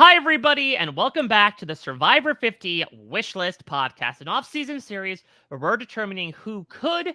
Hi, everybody, and welcome back to the Survivor 50 Wishlist podcast, an off-season series where we're determining who could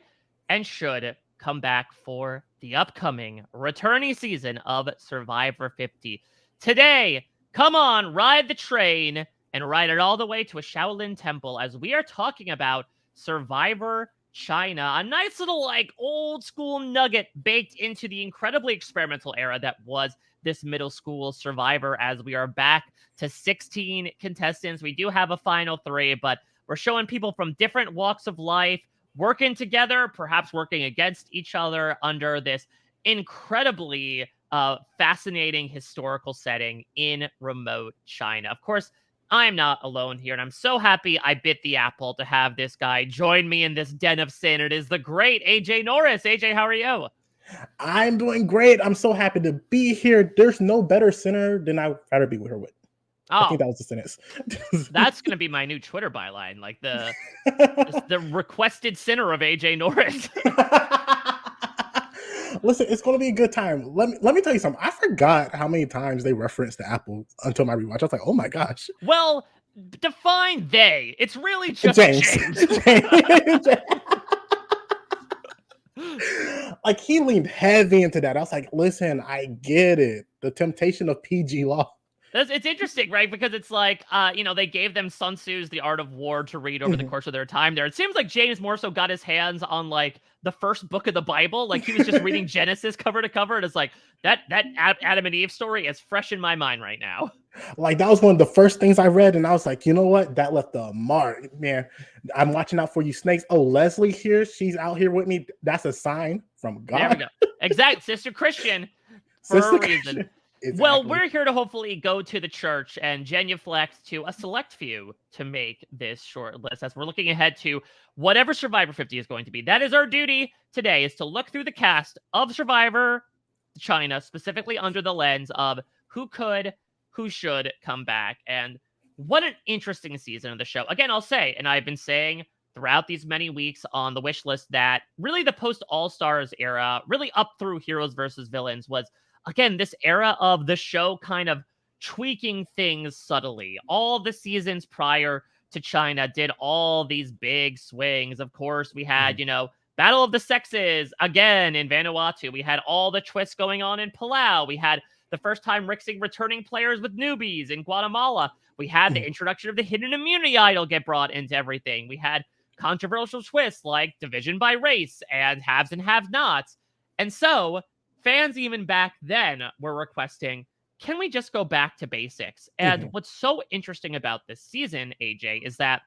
and should come back for the upcoming returning season of Survivor 50. Today, come on, ride the train and ride it all the way to a Shaolin temple as we are talking about Survivor China, a nice little, old school nugget baked into the incredibly experimental era that was this middle school Survivor, as we are back to 16 contestants. We do have a final 3, but we're showing people from different walks of life working together, perhaps working against each other under this incredibly fascinating historical setting in remote China. Of course, I'm not alone here, and I'm so happy I bit the apple to have this guy join me in this den of sin. It is the great AJ Norris. AJ, how are you? I'm doing great. I'm so happy to be here. There's no better sinner than I'd rather be with her with. I think that was the sentence. That's going to be my new Twitter byline, like the requested sinner of AJ Norris. Listen, it's going to be a good time. Let me tell you something. I forgot how many times they referenced the apple until my rewatch. I was like, oh my gosh. Well, define they. It's really just James. Like, he leaned heavy into that. I was like, listen, I get it. The temptation of PG law. It's interesting, right? Because it's like, they gave them Sun Tzu's The Art of War to read over the course of their time there. It seems like James more so got his hands on, the first book of the Bible. Like, he was just reading Genesis cover to cover. And it's like, that Adam and Eve story is fresh in my mind right now. Like, that was one of the first things I read. And I was like, you know what? That left a mark, man. I'm watching out for you snakes. Oh, Leslie here. She's out here with me. That's a sign from God. There we go. Exact. Sister Christian for a reason. Exactly. Well, we're here to hopefully go to the church and genuflect to a select few to make this short list as we're looking ahead to whatever Survivor 50 is going to be. That is our duty today, is to look through the cast of Survivor China, specifically under the lens of who could, who should come back. And what an interesting season of the show. Again, I'll say, and I've been saying throughout these many weeks on the wish list, that really the post-All-Stars era, really up through Heroes versus Villains, was again, this era of the show kind of tweaking things subtly. All the seasons prior to China did all these big swings. Of course, we had, Battle of the Sexes again in Vanuatu. We had all the twists going on in Palau. We had the first time mixing returning players with newbies in Guatemala. We had the introduction of the hidden immunity idol get brought into everything. We had controversial twists like division by race and haves and have-nots. And so fans even back then were requesting, can we just go back to basics? And what's so interesting about this season, AJ, is that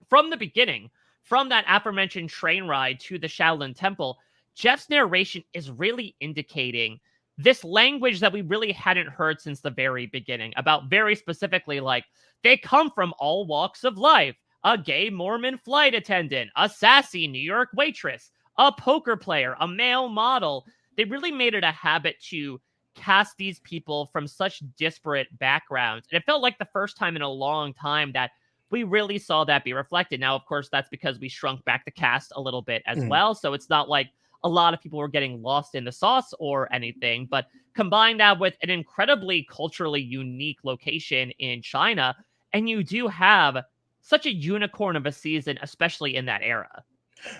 from the beginning, from that aforementioned train ride to the Shaolin Temple, Jeff's narration is really indicating this language that we really hadn't heard since the very beginning, about very specifically, like, they come from all walks of life. A gay Mormon flight attendant, a sassy New York waitress, a poker player, a male model. They really made it a habit to cast these people from such disparate backgrounds. And it felt like the first time in a long time that we really saw that be reflected. Now, of course, that's because we shrunk back the cast a little bit as well. So it's not like a lot of people were getting lost in the sauce or anything. But combine that with an incredibly culturally unique location in China, and you do have such a unicorn of a season, especially in that era.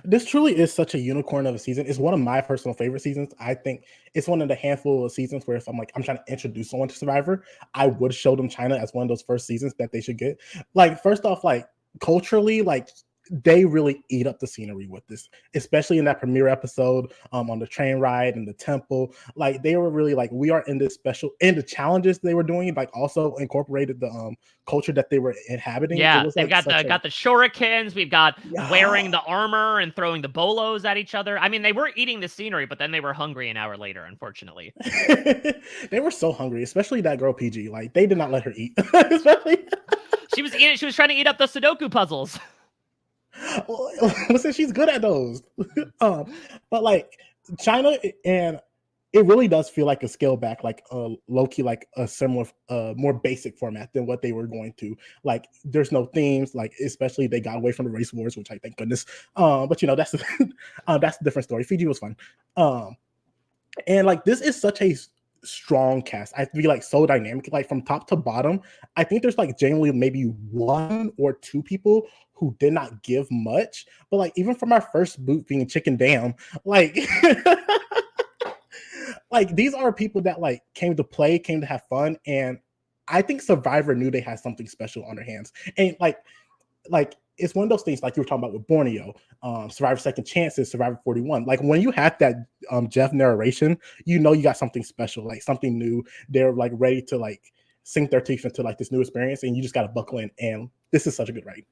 This truly is such a unicorn of a season. It's one of my personal favorite seasons. I think it's one of the handful of seasons where if I'm trying to introduce someone to Survivor, I would show them China as one of those first seasons that they should get. Like, first off, culturally, they really eat up the scenery with this, especially in that premiere episode on the train ride and the temple. Like, they were really we are in this special, and the challenges they were doing also incorporated the culture that they were inhabiting. Yeah, they've got the shurikens. We've got wearing the armor and throwing the bolos at each other. I mean, they were eating the scenery, but then they were hungry an hour later, unfortunately. They were so hungry, especially that girl PG. They did not let her eat. Especially she was trying to eat up the Sudoku puzzles. Well, listen, she's good at those. But China, and it really does feel like a scale back, low-key, a similar, more basic format than what they were going to. There's no themes, especially they got away from the race wars, which I thank goodness. But that's that's a different story. Fiji was fun. And this is such a strong cast. I feel like so dynamic, like from top to bottom. I think there's like genuinely maybe one or two people who did not give much, but like even from our first boot being Chicken Damn, like like these are people that like came to play, came to have fun, and I think Survivor knew they had something special on their hands. And like it's one of those things like you were talking about with Borneo, Survivor Second Chances, Survivor 41. Like when you have that Jeff narration, you know you got something special, like something new. They're like ready to like sink their teeth into like this new experience, and you just got to buckle in. And this is such a good ride.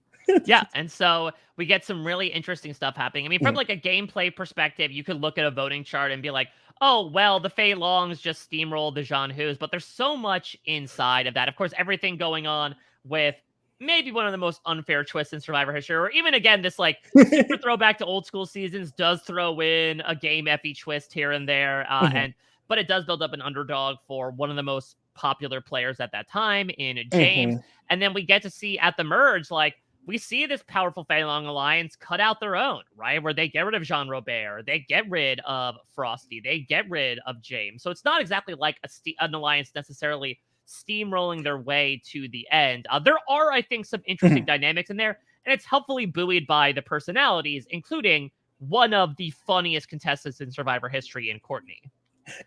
Yeah, and so we get some really interesting stuff happening. I mean, from like a gameplay perspective, you could look at a voting chart and be like, oh, well, the Fei Longs just steamrolled the Zhan Hus, but there's so much inside of that. Of course, everything going on with maybe one of the most unfair twists in Survivor history, or even, again, this like super throwback to old school seasons does throw in a game effy twist here and there, but it does build up an underdog for one of the most popular players at that time in James. And then we get to see at the merge, like, we see this powerful Fei Long alliance cut out their own, right? Where they get rid of Jean Robert, they get rid of Frosty, they get rid of James. So it's not exactly like an alliance necessarily steamrolling their way to the end. There are, I think, some interesting dynamics in there, and it's helpfully buoyed by the personalities, including one of the funniest contestants in Survivor history in Courtney.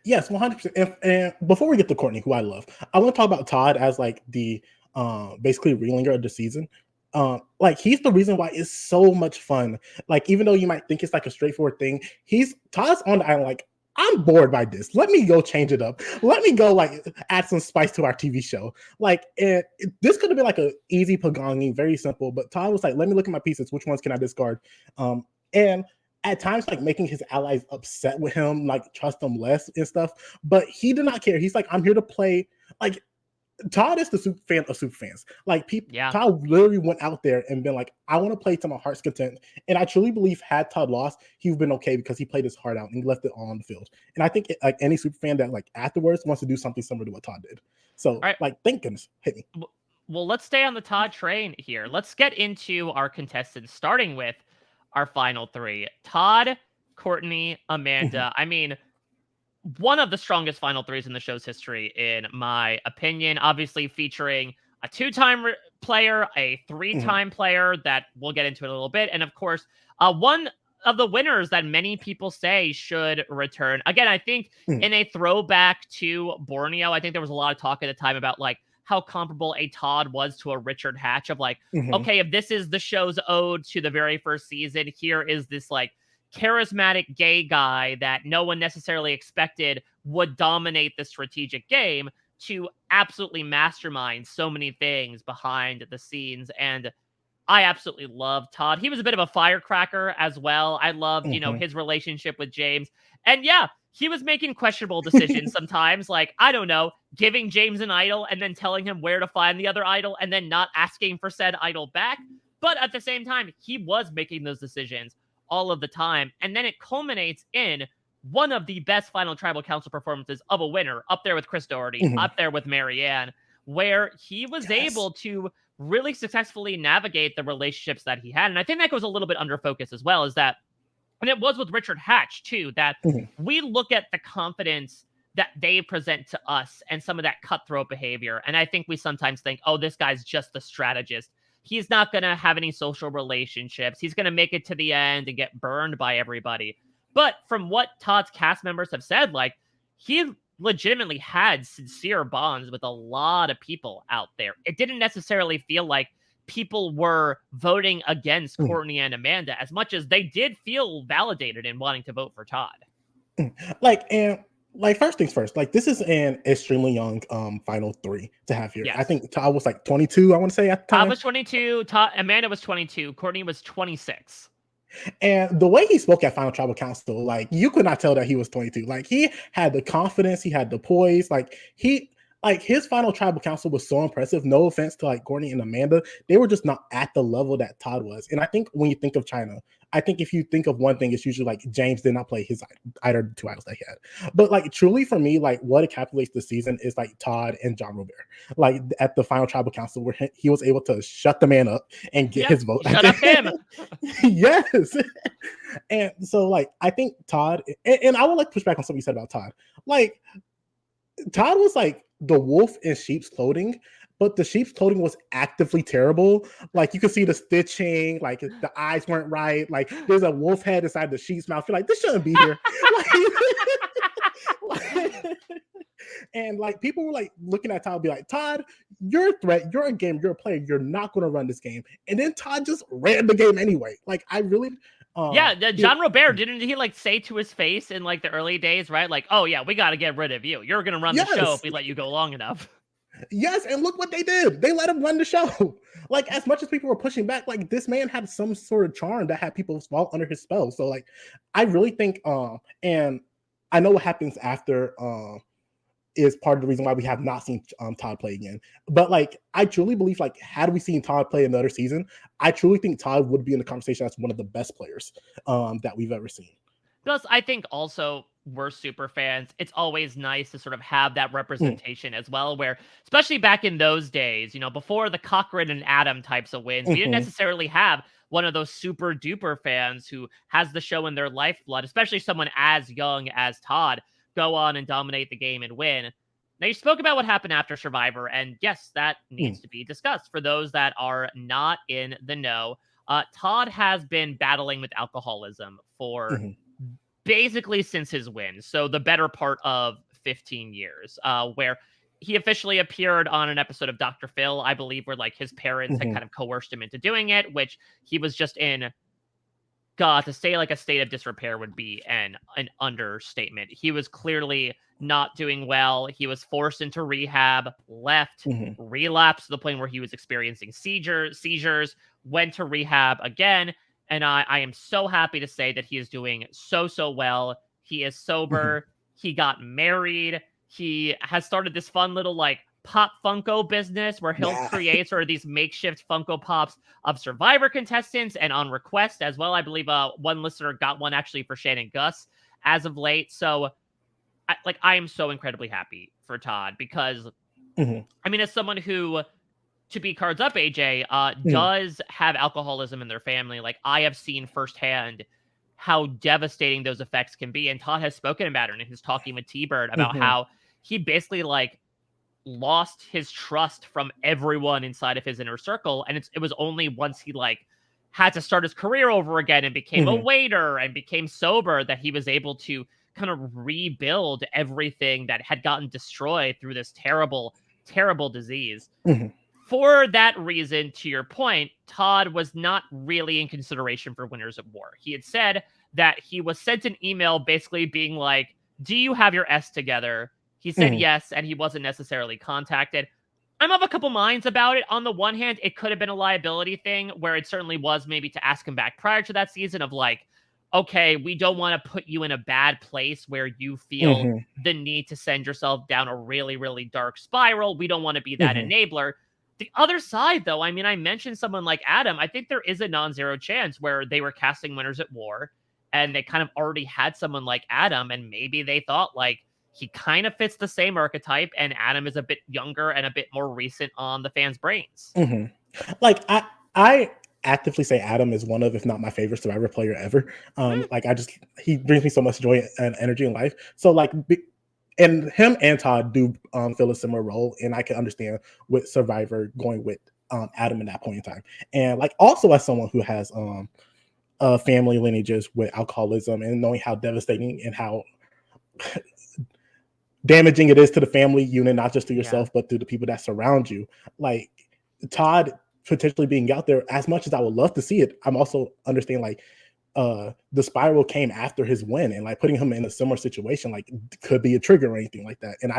Yes, 100%. And before we get to Courtney, who I love, I want to talk about Todd as like the basically relinger of the season. Like he's the reason why it's so much fun. Like even though you might think it's like a straightforward thing, Todd's on the island like, I'm bored by this. Let me go change it up. Let me go like add some spice to our TV show. Like this could have been like a easy Pagani, very simple. But Todd was like, let me look at my pieces. Which ones can I discard? And at times like making his allies upset with him, like trust him less and stuff. But he did not care. He's like, I'm here to play. Like Todd is the super fan of super fans. Like people, Todd literally went out there and been like, I want to play to my heart's content. And I truly believe had Todd lost, he would have been okay because he played his heart out and he left it all on the field. And I think like any super fan that like afterwards wants to do something similar to what Todd did. So like, thank goodness, hit me. Well, let's stay on the Todd train here. Let's get into our contestants, starting with our final three: Todd, Courtney, Amanda. I mean, one of the strongest final threes in the show's history, in my opinion, obviously featuring a two-time player, a three-time player that we'll get into in a little bit, and of course, one of the winners that many people say should return. Again, I think in a throwback to Borneo, I think there was a lot of talk at the time about like how comparable a Todd was to a Richard Hatch of like, okay, if this is the show's ode to the very first season, here is this like charismatic gay guy that no one necessarily expected would dominate the strategic game to absolutely mastermind so many things behind the scenes. And I absolutely love Todd. He was a bit of a firecracker as well. I loved, you know, his relationship with James. And yeah, he was making questionable decisions sometimes, like, I don't know, giving James an idol and then telling him where to find the other idol and then not asking for said idol back. But at the same time, he was making those decisions all of the time. And then it culminates in one of the best final tribal council performances of a winner, up there with Chris Doherty, up there with Marianne, where he was able to really successfully navigate the relationships that he had. And I think that goes a little bit under focus as well, is that, and it was with Richard Hatch too, that we look at the confidence that they present to us and some of that cutthroat behavior. And I think we sometimes think, oh, this guy's just a strategist. He's not going to have any social relationships. He's going to make it to the end and get burned by everybody. But from what Todd's cast members have said, like, he legitimately had sincere bonds with a lot of people out there. It didn't necessarily feel like people were voting against Courtney and Amanda as much as they did feel validated in wanting to vote for Todd. Like, first things first, like, this is an extremely young final three to have here. Yes. I think Todd was like 22, I want to say, at the time. Todd was 22, Amanda was 22, Courtney was 26. And the way he spoke at Final Tribal Council, like, you could not tell that he was 22. Like, he had the confidence, he had the poise, his Final Tribal Council was so impressive. No offense to like Courtney and Amanda, they were just not at the level that Todd was. And I think when you think of China, I think if you think of one thing, it's usually like James did not play his either two idols that he had. But like truly for me, like what encapsulates the season is like Todd and Jean Robert. Like at the Final Tribal Council where he was able to shut the man up and get his vote. Shut up him. Yes. And so like I think Todd, and I would like to push back on something you said about Todd. Like, Todd was like the wolf in sheep's clothing, but the sheep's clothing was actively terrible. Like you could see the stitching, like the eyes weren't right. Like there's a wolf head inside the sheep's mouth. You're like, this shouldn't be here. And like people were like looking at Todd, be like, Todd, you're a threat, you're a game, you're a player, you're not going to run this game. And then Todd just ran the game anyway. Like I really, John Robert, didn't he like say to his face in like the early days, right? Like, oh yeah, we got to get rid of you. You're gonna run the show if we let you go long enough. Yes, and look what they did. They let him run the show. Like as much as people were pushing back, like this man had some sort of charm that had people fall under his spell. So like, I really think, and I know what happens after, is part of the reason why we have not seen Todd play again. But like, I truly believe, like, had we seen Todd play another season, I truly think Todd would be in the conversation as one of the best players that we've ever seen. Plus, I think also we're super fans. It's always nice to sort of have that representation as well, where, especially back in those days, before the Cochran and Adam types of wins, we didn't necessarily have one of those super duper fans who has the show in their lifeblood, especially someone as young as Todd, go on and dominate the game and win. Now, you spoke about what happened after Survivor, and yes, that needs to be discussed. For those that are not in the know, Todd has been battling with alcoholism for basically since his win, so the better part of 15 years, where he officially appeared on an episode of Dr. Phil, I believe, where like his parents had kind of coerced him into doing it, which he was just in. God, to say like a state of disrepair would be an understatement. He was clearly not doing well. He was forced into rehab, left, relapsed to the point where he was experiencing seizures, went to rehab again. And I am so happy to say that he is doing so well. He is sober. He got married. He has started this fun little like Pop Funko business where he'll create sort of these makeshift Funko Pops of Survivor contestants and on request as well. I believe one listener got one actually for Shannon Gus as of late. So I am so incredibly happy for Todd because I mean, as someone who, to be cards up, AJ, does have alcoholism in their family, like I have seen firsthand how devastating those effects can be. And Todd has spoken about it in his Talking with T-Bird about how he basically like lost his trust from everyone inside of his inner circle. And it was only once he like had to start his career over again and became a waiter and became sober that he was able to kind of rebuild everything that had gotten destroyed through this terrible disease. For that reason, to your point, Todd was not really in consideration for Winners at War. He had said that he was sent an email basically being like, do you have your S together? He said yes, and he wasn't necessarily contacted. I'm of a couple minds about it. On the one hand, it could have been a liability thing, where it certainly was maybe to ask him back prior to that season of like, okay, we don't want to put you in a bad place where you feel the need to send yourself down a really, really dark spiral. We don't want to be that enabler. The other side, though, I mean, I mentioned someone like Adam. I think there is a non-zero chance where they were casting Winners at War, and they kind of already had someone like Adam, and maybe they thought, like, he kind of fits the same archetype, and Adam is a bit younger and a bit more recent on the fans' brains. Like, I actively say Adam is one of, if not my favorite Survivor player ever. Like, he brings me so much joy and energy in life. So, like, and him and Todd do fill a similar role, and I can understand with Survivor going with Adam in that point in time. And, like, also as someone who has family lineages with alcoholism and knowing how devastating and how damaging it is to the family unit, not just to yourself, but to the people that surround you. Like Todd potentially being out there, as much as I would love to see it, I'm also understanding like the spiral came after his win, and like putting him in a similar situation, like could be a trigger or anything like that. And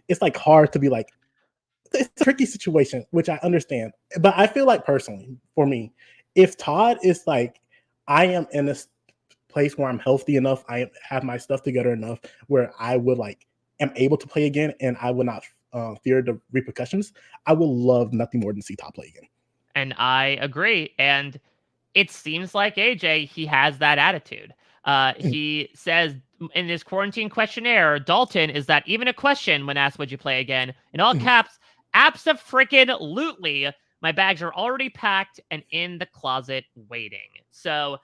it's like hard to be like, it's a tricky situation, which I understand. But I feel like personally, for me, if Todd is like, I am in this place where I'm healthy enough, I have my stuff together enough where I would like am able to play again, and I would not fear the repercussions, I will love nothing more than see Todd play again. And I agree. And it seems like AJ, he has that attitude. He says in his quarantine questionnaire, Dalton, is that even a question when asked, would you play again? In all caps, abso-freaking-lutely. My bags are already packed and in the closet waiting. So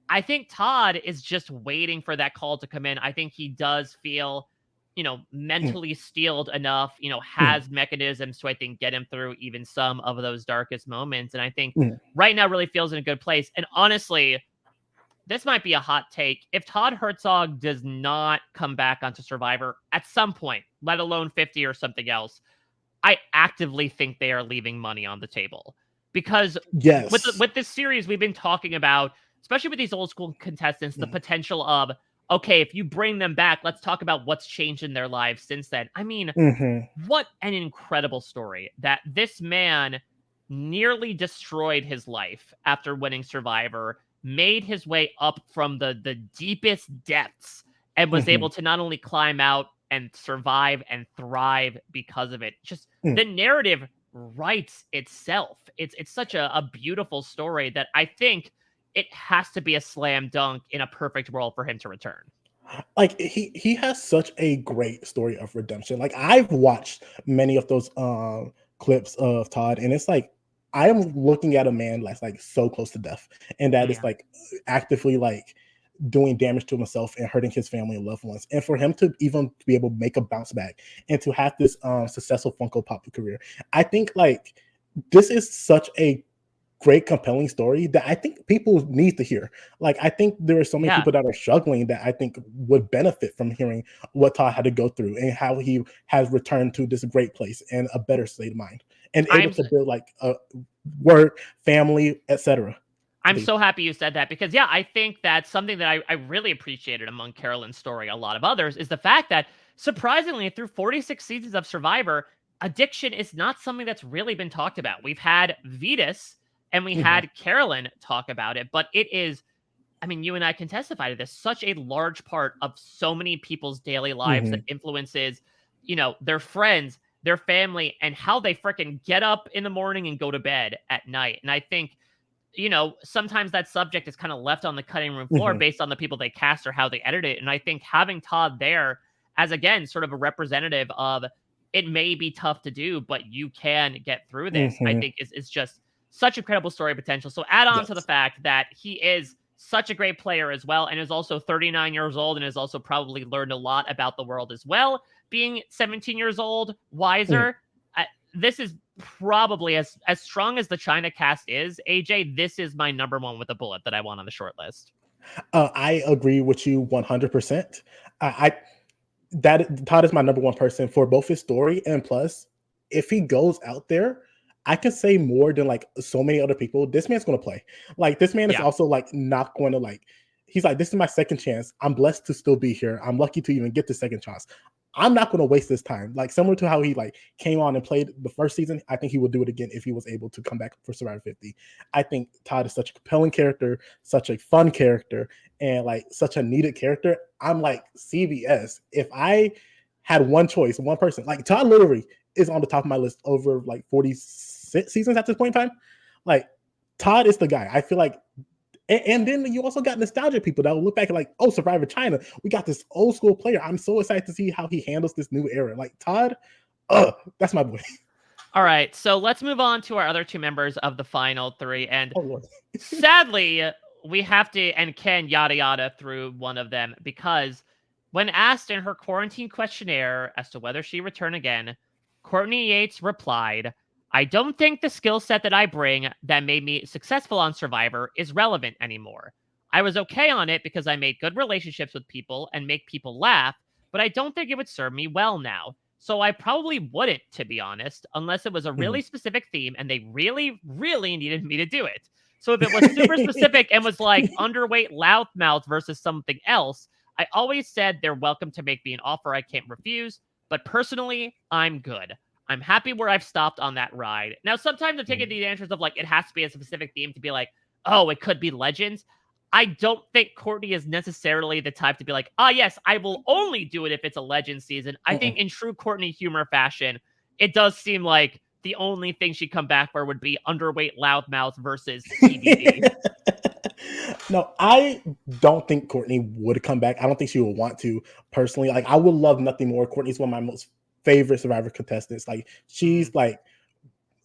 I think Todd is just waiting for that call to come in. I think he does feel mentally steeled enough, has mechanisms to, I think, get him through even some of those darkest moments. And I think right now really feels in a good place. And honestly, this might be a hot take. If Todd Herzog does not come back onto Survivor at some point, let alone 50 or something else, I actively think they are leaving money on the table. Because with this series, we've been talking about, especially with these old school contestants, the potential of, okay, if you bring them back, let's talk about what's changed in their lives since then. I mean, what an incredible story that this man nearly destroyed his life after winning Survivor, made his way up from the deepest depths, and was able to not only climb out and survive and thrive because of it. Just the narrative writes itself. It's such a beautiful story that I think it has to be a slam dunk in a perfect world for him to return. Like he has such a great story of redemption. Like I've watched many of those clips of Todd, and it's like I am looking at a man that's like so close to death, and that is like actively like doing damage to himself and hurting his family and loved ones. And for him to even be able to make a bounce back and to have this successful Funko Pop career, I think like this is such a great, compelling story that I think people need to hear. Like, I think there are so many people that are struggling that I think would benefit from hearing what Todd had to go through and how he has returned to this great place and a better state of mind and able to build like a work, family, etc. I'm so happy you said that because, I think that's something that I really appreciated among Carolyn's story, a lot of others, is the fact that, surprisingly, through 46 seasons of Survivor, addiction is not something that's really been talked about. We've had Vetus and we had Carolyn talk about it, but it is, I mean, you and I can testify to this, such a large part of so many people's daily lives that influences, their friends, their family, and how they freaking get up in the morning and go to bed at night. And I think, sometimes that subject is kind of left on the cutting room floor based on the people they cast or how they edit it. And I think having Todd there as, again, sort of a representative of it may be tough to do, but you can get through this, I think is just such incredible story potential. So add on to the fact that he is such a great player as well, and is also 39 years old and has also probably learned a lot about the world as well. Being 17 years old, wiser, this is probably as strong as the China cast is. AJ, this is my number one with a bullet that I want on the short list. I agree with you 100%. That Todd is my number one person for both his story and plus, if he goes out there, I can say more than like so many other people. This man's going to play. Like this man is also like not going to like. He's like, this is my second chance. I'm blessed to still be here. I'm lucky to even get the second chance. I'm not going to waste this time. Like similar to how he like came on and played the first season, I think he would do it again if he was able to come back for Survivor 50. I think Todd is such a compelling character, such a fun character, and like such a needed character. I'm like CBS. If I had one choice, one person, like Todd literally is on the top of my list over like 46 seasons at this point in time. Like Todd is the guy. I feel like, and then you also got nostalgia people that will look back and like, oh, Survivor China, we got this old school player. I'm so excited to see how he handles this new era. Like Todd, that's my boy. All right, so let's move on to our other two members of the final three. And sadly, we have to and can yada yada through one of them because when asked in her quarantine questionnaire as to whether she return again, Courtney Yates replied, "I don't think the skill set that I bring that made me successful on Survivor is relevant anymore. I was okay on it because I made good relationships with people and make people laugh, but I don't think it would serve me well now. So I probably wouldn't, to be honest, unless it was a really specific theme and they really, really needed me to do it. So if it was super specific and was like underweight loudmouth versus something else, I always said they're welcome to make me an offer I can't refuse. But personally, I'm good. I'm happy where I've stopped on that ride." Now, sometimes I'm taking these answers of like, it has to be a specific theme to be like, oh, it could be Legends. I don't think Courtney is necessarily the type to be like, yes, I will only do it if it's a Legends season. I think in true Courtney humor fashion, it does seem like the only thing she'd come back for would be underweight loudmouth versus TBD. No, I don't think Courtney would come back. I don't think she would want to personally. Like, I would love nothing more. Courtney's one of my most favorite Survivor contestants. Like, she's like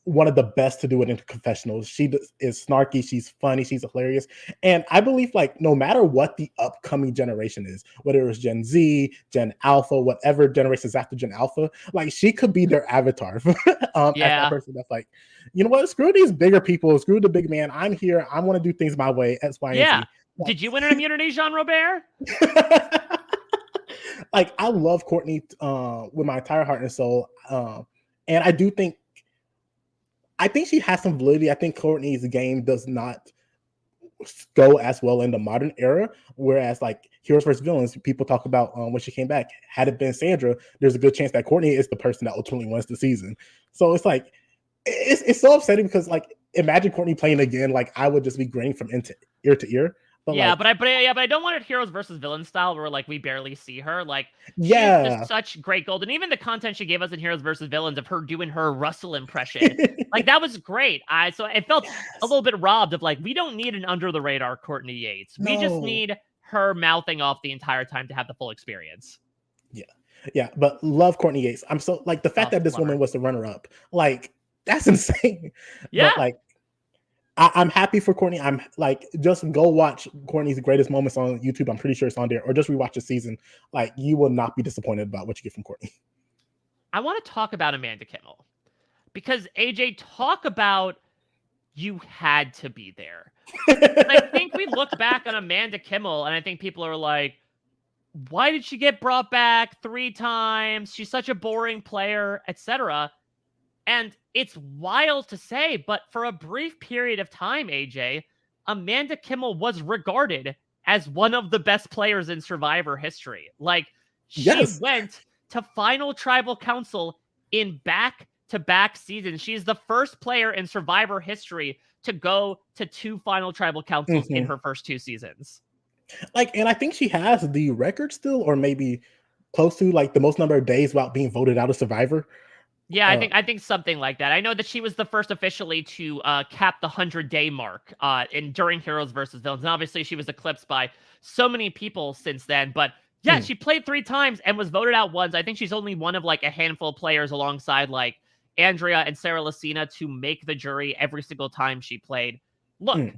one of the best to do it in confessionals. She is snarky, she's funny, she's hilarious. And I believe like no matter what the upcoming generation is, whether it's Gen Z, Gen Alpha, whatever generations after Gen Alpha, like she could be their avatar as that person that's like, you know what, screw these bigger people, screw the big man. I'm here, I want to do things my way, X, Y, and Z. Like, did you win an immunity, Jean Robert? Like I love Courtney with my entire heart and soul. And I think she has some validity. I think Courtney's game does not go as well in the modern era, whereas like Heroes vs. Villains, people talk about when she came back, had it been Sandra, there's a good chance that Courtney is the person that ultimately wins the season. So it's like, it's so upsetting because like, imagine Courtney playing again, like I would just be grinning from ear to ear. But I don't want it Heroes versus Villains style where like we barely see her. Like she's just such great gold, and even the content she gave us in Heroes versus Villains of her doing her Russell impression, like that was great. So it felt a little bit robbed of like we don't need an under the radar Courtney Yates. We just need her mouthing off the entire time to have the full experience. Yeah, but love Courtney Yates. I'm so like the fact that this woman was the runner up, like that's insane. Yeah, but, like. I'm happy for Courtney. I'm like, just go watch Courtney's greatest moments on YouTube. I'm pretty sure it's on there, or just rewatch the season. Like, you will not be disappointed about what you get from Courtney. I want to talk about Amanda Kimmel because AJ, talk about you had to be there. I think we look back on Amanda Kimmel, and I think people are like, why did she get brought back 3 times? She's such a boring player, etc. And it's wild to say, but for a brief period of time, AJ, Amanda Kimmel was regarded as one of the best players in Survivor history. Like, she went to Final Tribal Council in back-to-back seasons. She's the first player in Survivor history to go to 2 Final Tribal Councils in her first 2 seasons. Like, and I think she has the record still, or maybe close to, like, the most number of days without being voted out of Survivor. Yeah, I think something like that. I know that she was the first officially to cap the 100-day mark during Heroes versus Villains. And obviously, she was eclipsed by so many people since then. But yeah, she played 3 times and was voted out once. I think she's only one of like a handful of players alongside like Andrea and Sarah Lucina to make the jury every single time she played. Look,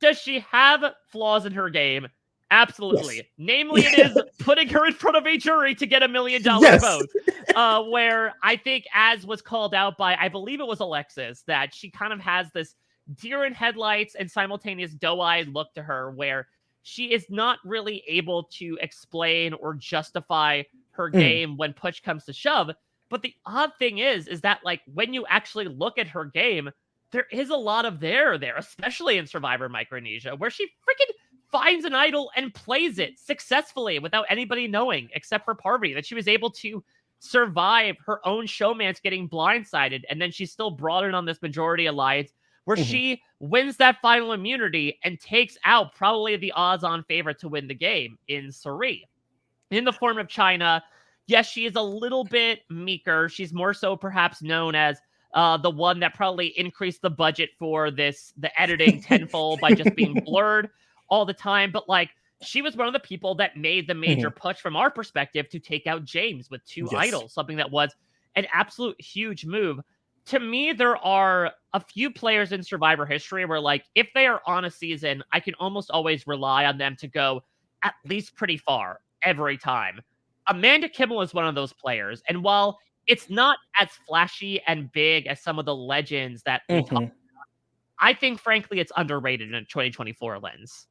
does she have flaws in her game? Absolutely. Yes. Namely, it is putting her in front of a jury to get $1 million vote. Where I think, as was called out by, I believe it was Alexis, that she kind of has this deer in headlights and simultaneous doe-eyed look to her, where she is not really able to explain or justify her game when push comes to shove. But the odd thing is that like when you actually look at her game, there is a lot of there, especially in Survivor Micronesia, where she freaking finds an idol and plays it successfully without anybody knowing, except for Parvati, that she was able to survive her own showmance getting blindsided, and then she's still brought in on this majority alliance where she wins that final immunity and takes out probably the odds-on favorite to win the game in Suri. In the form of China, yes, she is a little bit meeker. She's more so perhaps known as the one that probably increased the budget for the editing tenfold by just being blurred all the time. But like, she was one of the people that made the major push from our perspective to take out James with 2 idols, something that was an absolute huge move. To me, there are a few players in Survivor history where like, if they are on a season, I can almost always rely on them to go at least pretty far every time. Amanda Kimmel is one of those players. And while it's not as flashy and big as some of the legends that we talk about, I think, frankly, it's underrated in a 2024 lens.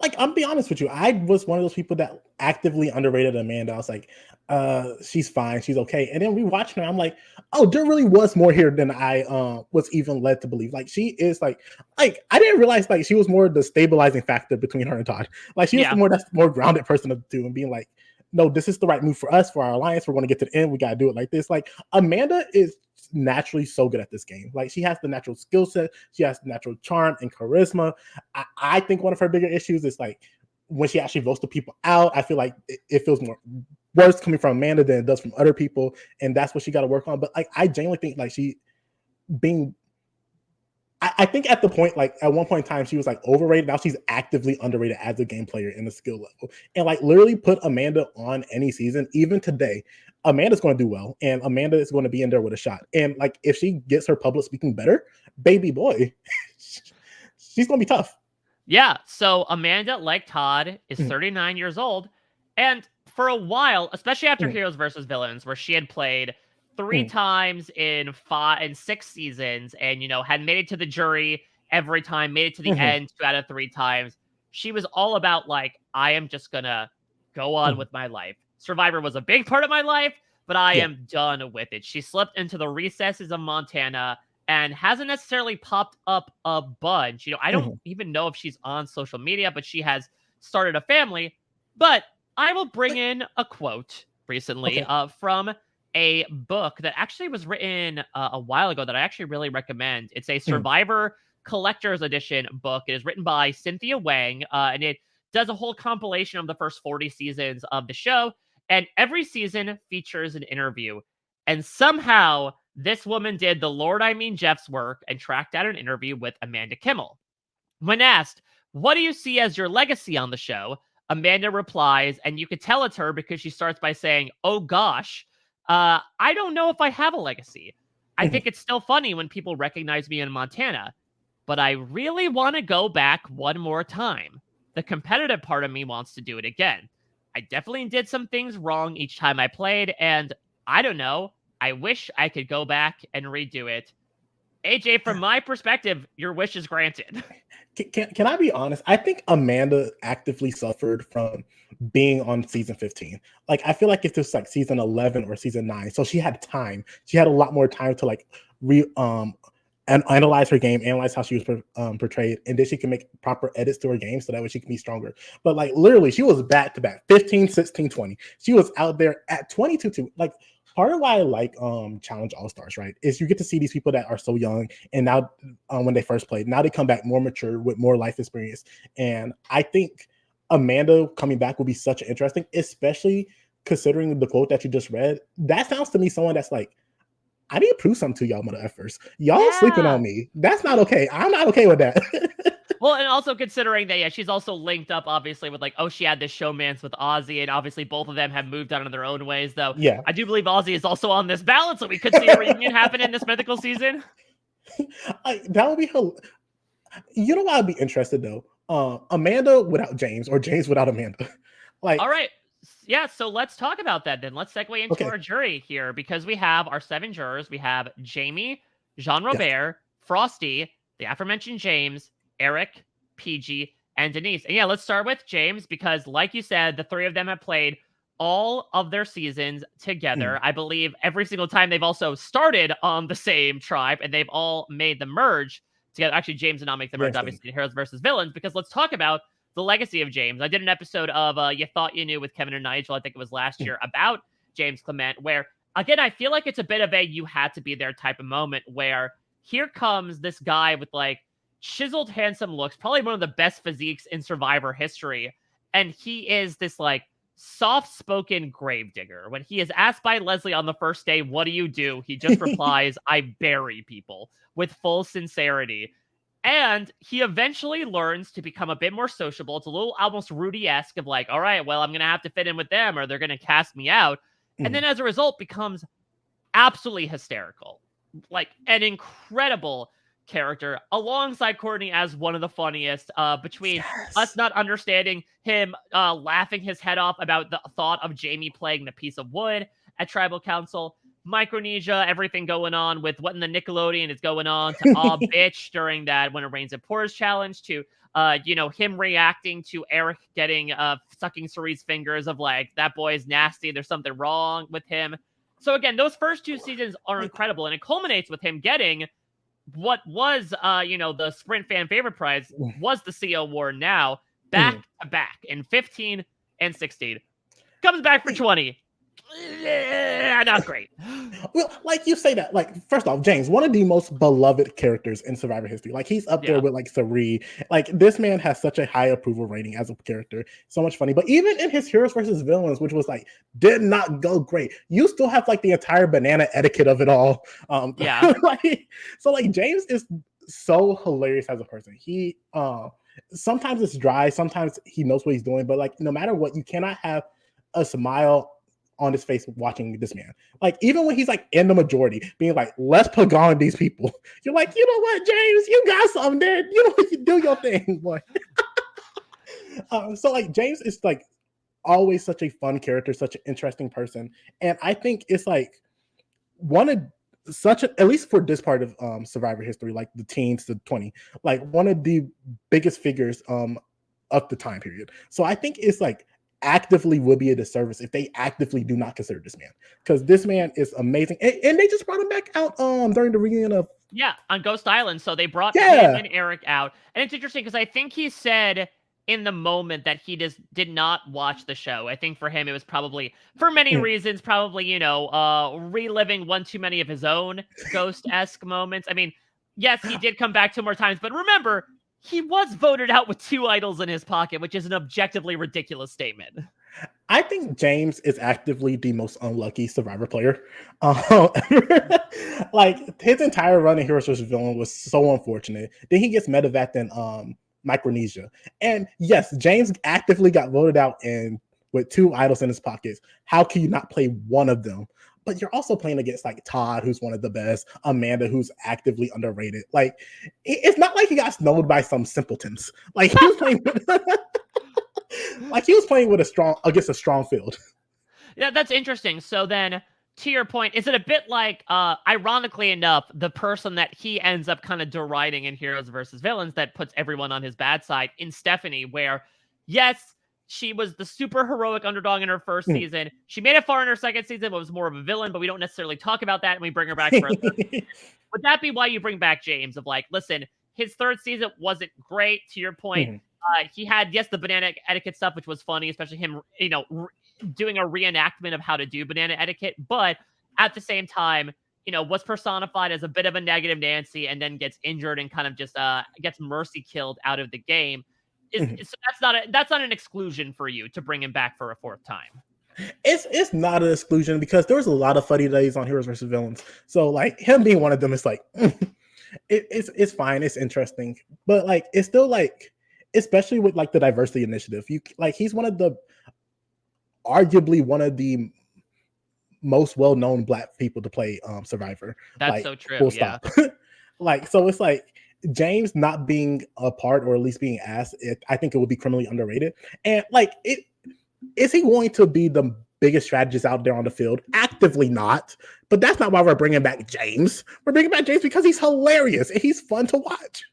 Like, I'm be honest with you, I was one of those people that actively underrated Amanda. I was like, she's fine, she's okay. And then rewatching her, I'm like, oh, there really was more here than I was even led to believe. Like, she is like I didn't realize like she was more the stabilizing factor between her and Todd. Like, she was the more grounded person of the two, and being like, no, this is the right move for us, for our alliance. We're going to get to the end. We got to do it like this. Like, Amanda is naturally so good at this game. Like, she has the natural skill set. She has the natural charm and charisma. I think one of her bigger issues is like when she actually votes the people out, I feel like it feels worse coming from Amanda than it does from other people. And that's what she got to work on. But like, I genuinely think like she being I think at the point, like at one point in time, she was like overrated. Now she's actively underrated as a game player in the skill level. And like literally put Amanda on any season, even today, Amanda's going to do well. And Amanda is going to be in there with a shot. And like if she gets her public speaking better, baby boy, she's going to be tough. Yeah. So Amanda, like Todd, is 39 years old. And for a while, especially after Heroes versus Villains, where she had played 3 times in 6 seasons and, had made it to the jury every time, made it to the end 2 out of 3 times. She was all about like, I am just gonna go on with my life. Survivor was a big part of my life, but I am done with it. She slipped into the recesses of Montana and hasn't necessarily popped up a bunch. I don't even know if she's on social media, but she has started a family. But I will bring in a quote recently from a book that actually was written a while ago that I actually really recommend. It's a Survivor Collector's Edition book. It is written by Cynthia Wang, and it does a whole compilation of the first 40 seasons of the show. And every season features an interview. And somehow this woman did the Lord, I mean Jeff's work and tracked down an interview with Amanda Kimmel. When asked, what do you see as your legacy on the show? Amanda replies, and you could tell it's her because she starts by saying, oh gosh, I don't know if I have a legacy. I think it's still funny when people recognize me in Montana, but I really want to go back one more time. The competitive part of me wants to do it again. I definitely did some things wrong each time I played, and I don't know. I wish I could go back and redo it. AJ, from my perspective, your wish is granted. Can I be honest? I think Amanda actively suffered from being on season 15. Like, I feel like if this like season 11 or season 9, so she had time. She had a lot more time to like and analyze her game, analyze how she was portrayed, and then she can make proper edits to her game so that way she can be stronger. But like literally, she was back to back 15, 16, 20. She was out there at 22. Like part of why I like Challenge All-Stars, right, is you get to see these people that are so young, and now when they first played, now they come back more mature with more life experience. And I think Amanda coming back will be such an interesting, especially considering the quote that you just read. That sounds to me someone that's like, I need to prove something to y'all mother effers. Y'all sleeping on me. That's not okay. I'm not okay with that. Well, and also considering that, she's also linked up, obviously, with like, she had this showmance with Ozzy, and obviously both of them have moved on in their own ways, though. Yeah. I do believe Ozzy is also on this ballot, so we could see a reunion happen in this mythical season. That would be you know what I'd be interested, though? Amanda without James, or James without Amanda. Like, all right. Yeah, so let's talk about that then. Let's segue into our jury here, because we have our 7 jurors. We have Jamie, Jean-Robert, Frosty, the aforementioned James, Eric, PG, and Denise. And yeah, let's start with James, because like you said, the 3 of them have played all of their seasons together. I believe every single time they've also started on the same tribe, and they've all made the merge together. Actually, James did not make the merge, obviously, in Heroes versus Villains, because let's talk about the legacy of James. I did an episode of You Thought You Knew with Kevin and Nigel, I think it was last year, about James Clement, where, again, I feel like it's a bit of a you had to be there type of moment, where here comes this guy with, like, chiseled, handsome looks, probably one of the best physiques in Survivor history, and he is this, like, soft-spoken gravedigger. When he is asked by Leslie on the first day, what do? He just replies, I bury people, with full sincerity. And he eventually learns to become a bit more sociable. It's a little almost Rudy-esque of like, all right, well, I'm going to have to fit in with them or they're going to cast me out. And then as a result becomes absolutely hysterical. Like an incredible character alongside Courtney as one of the funniest, between us not understanding him laughing his head off about the thought of Jamie playing the piece of wood at Tribal Council, Micronesia, everything going on with what in the Nickelodeon is going on, to bitch during that When It Rains It Pours challenge, to him reacting to Eric getting sucking Cerie's fingers of like, that boy's nasty, there's something wrong with him. So again, those first 2 seasons are incredible, and it culminates with him getting what was the Sprint Fan Favorite Prize, was the CO Award, now back to back in 15 and 16. Comes back for 20. Not great. Well, like you say that, like, first off, James, one of the most beloved characters in Survivor history. Like, he's up there with like Cerie. Like, this man has such a high approval rating as a character. So much funny. But even in his Heroes versus Villains, which was like, did not go great, you still have like the entire banana etiquette of it all. Yeah. So like James is so hilarious as a person. He sometimes it's dry, sometimes he knows what he's doing, but like no matter what, you cannot have a smile on his face watching this man. Like even when he's like in the majority, being like, let's put on these people. You're like, you know what, James, you got something there. You know what, you do your thing, boy. So like James is like always such a fun character, such an interesting person, and I think it's like one of such a, at least for this part of Survivor history, like the teens to 20, like one of the biggest figures of the time period. So I think it's like actively would be a disservice if they actively do not consider this man, because this man is amazing, and they just brought him back out during the reunion of on Ghost Island. So they brought him and Eric out, and it's interesting because I think he said in the moment that he just did not watch the show. I think for him, it was probably, for many reasons, probably, you know, reliving one too many of his own Ghost-esque moments. I mean, yes, he did come back 2 more times, but remember, he was voted out with 2 idols in his pocket, which is an objectively ridiculous statement. I think James is actively the most unlucky Survivor player. Like, his entire run in Heroes vs. Villain was so unfortunate. Then he gets medevaced in Micronesia. And yes, James actively got voted out and with 2 idols in his pockets. How can you not play one of them? But you're also playing against like Todd, who's one of the best, Amanda, who's actively underrated. Like, it's not like he got snowed by some simpletons. Like he was playing with, like he was playing with against a strong field. Yeah, that's interesting. So then, to your point, is it a bit like, ironically enough, the person that he ends up kind of deriding in Heroes versus Villains that puts everyone on his bad side in Stephanie, where, yes, she was the super heroic underdog in her first season. She made it far in her second season, but was more of a villain, but we don't necessarily talk about that, and we bring her back for a third season. Would that be why you bring back James? Of like, listen, his third season wasn't great, to your point. He had, yes, the banana etiquette stuff, which was funny, especially him, you know, doing a reenactment of how to do banana etiquette, but at the same time, you know, was personified as a bit of a negative Nancy and then gets injured and kind of just gets mercy killed out of the game. So that's not an exclusion for you to bring him back for a 4th time. It's not an exclusion because there was a lot of funny days on Heroes versus Villains. So like him being one of them, it's like it's fine, it's interesting, but like it's still like, especially with like the diversity initiative, you like he's arguably one of the most well-known Black people to play Survivor. That's like, so true. Full stop. Like, so it's like James not being a part or at least being asked, I think it would be criminally underrated. And like, is he going to be the biggest strategist out there on the field? Actively not. But that's not why we're bringing back James. We're bringing back James because he's hilarious and he's fun to watch.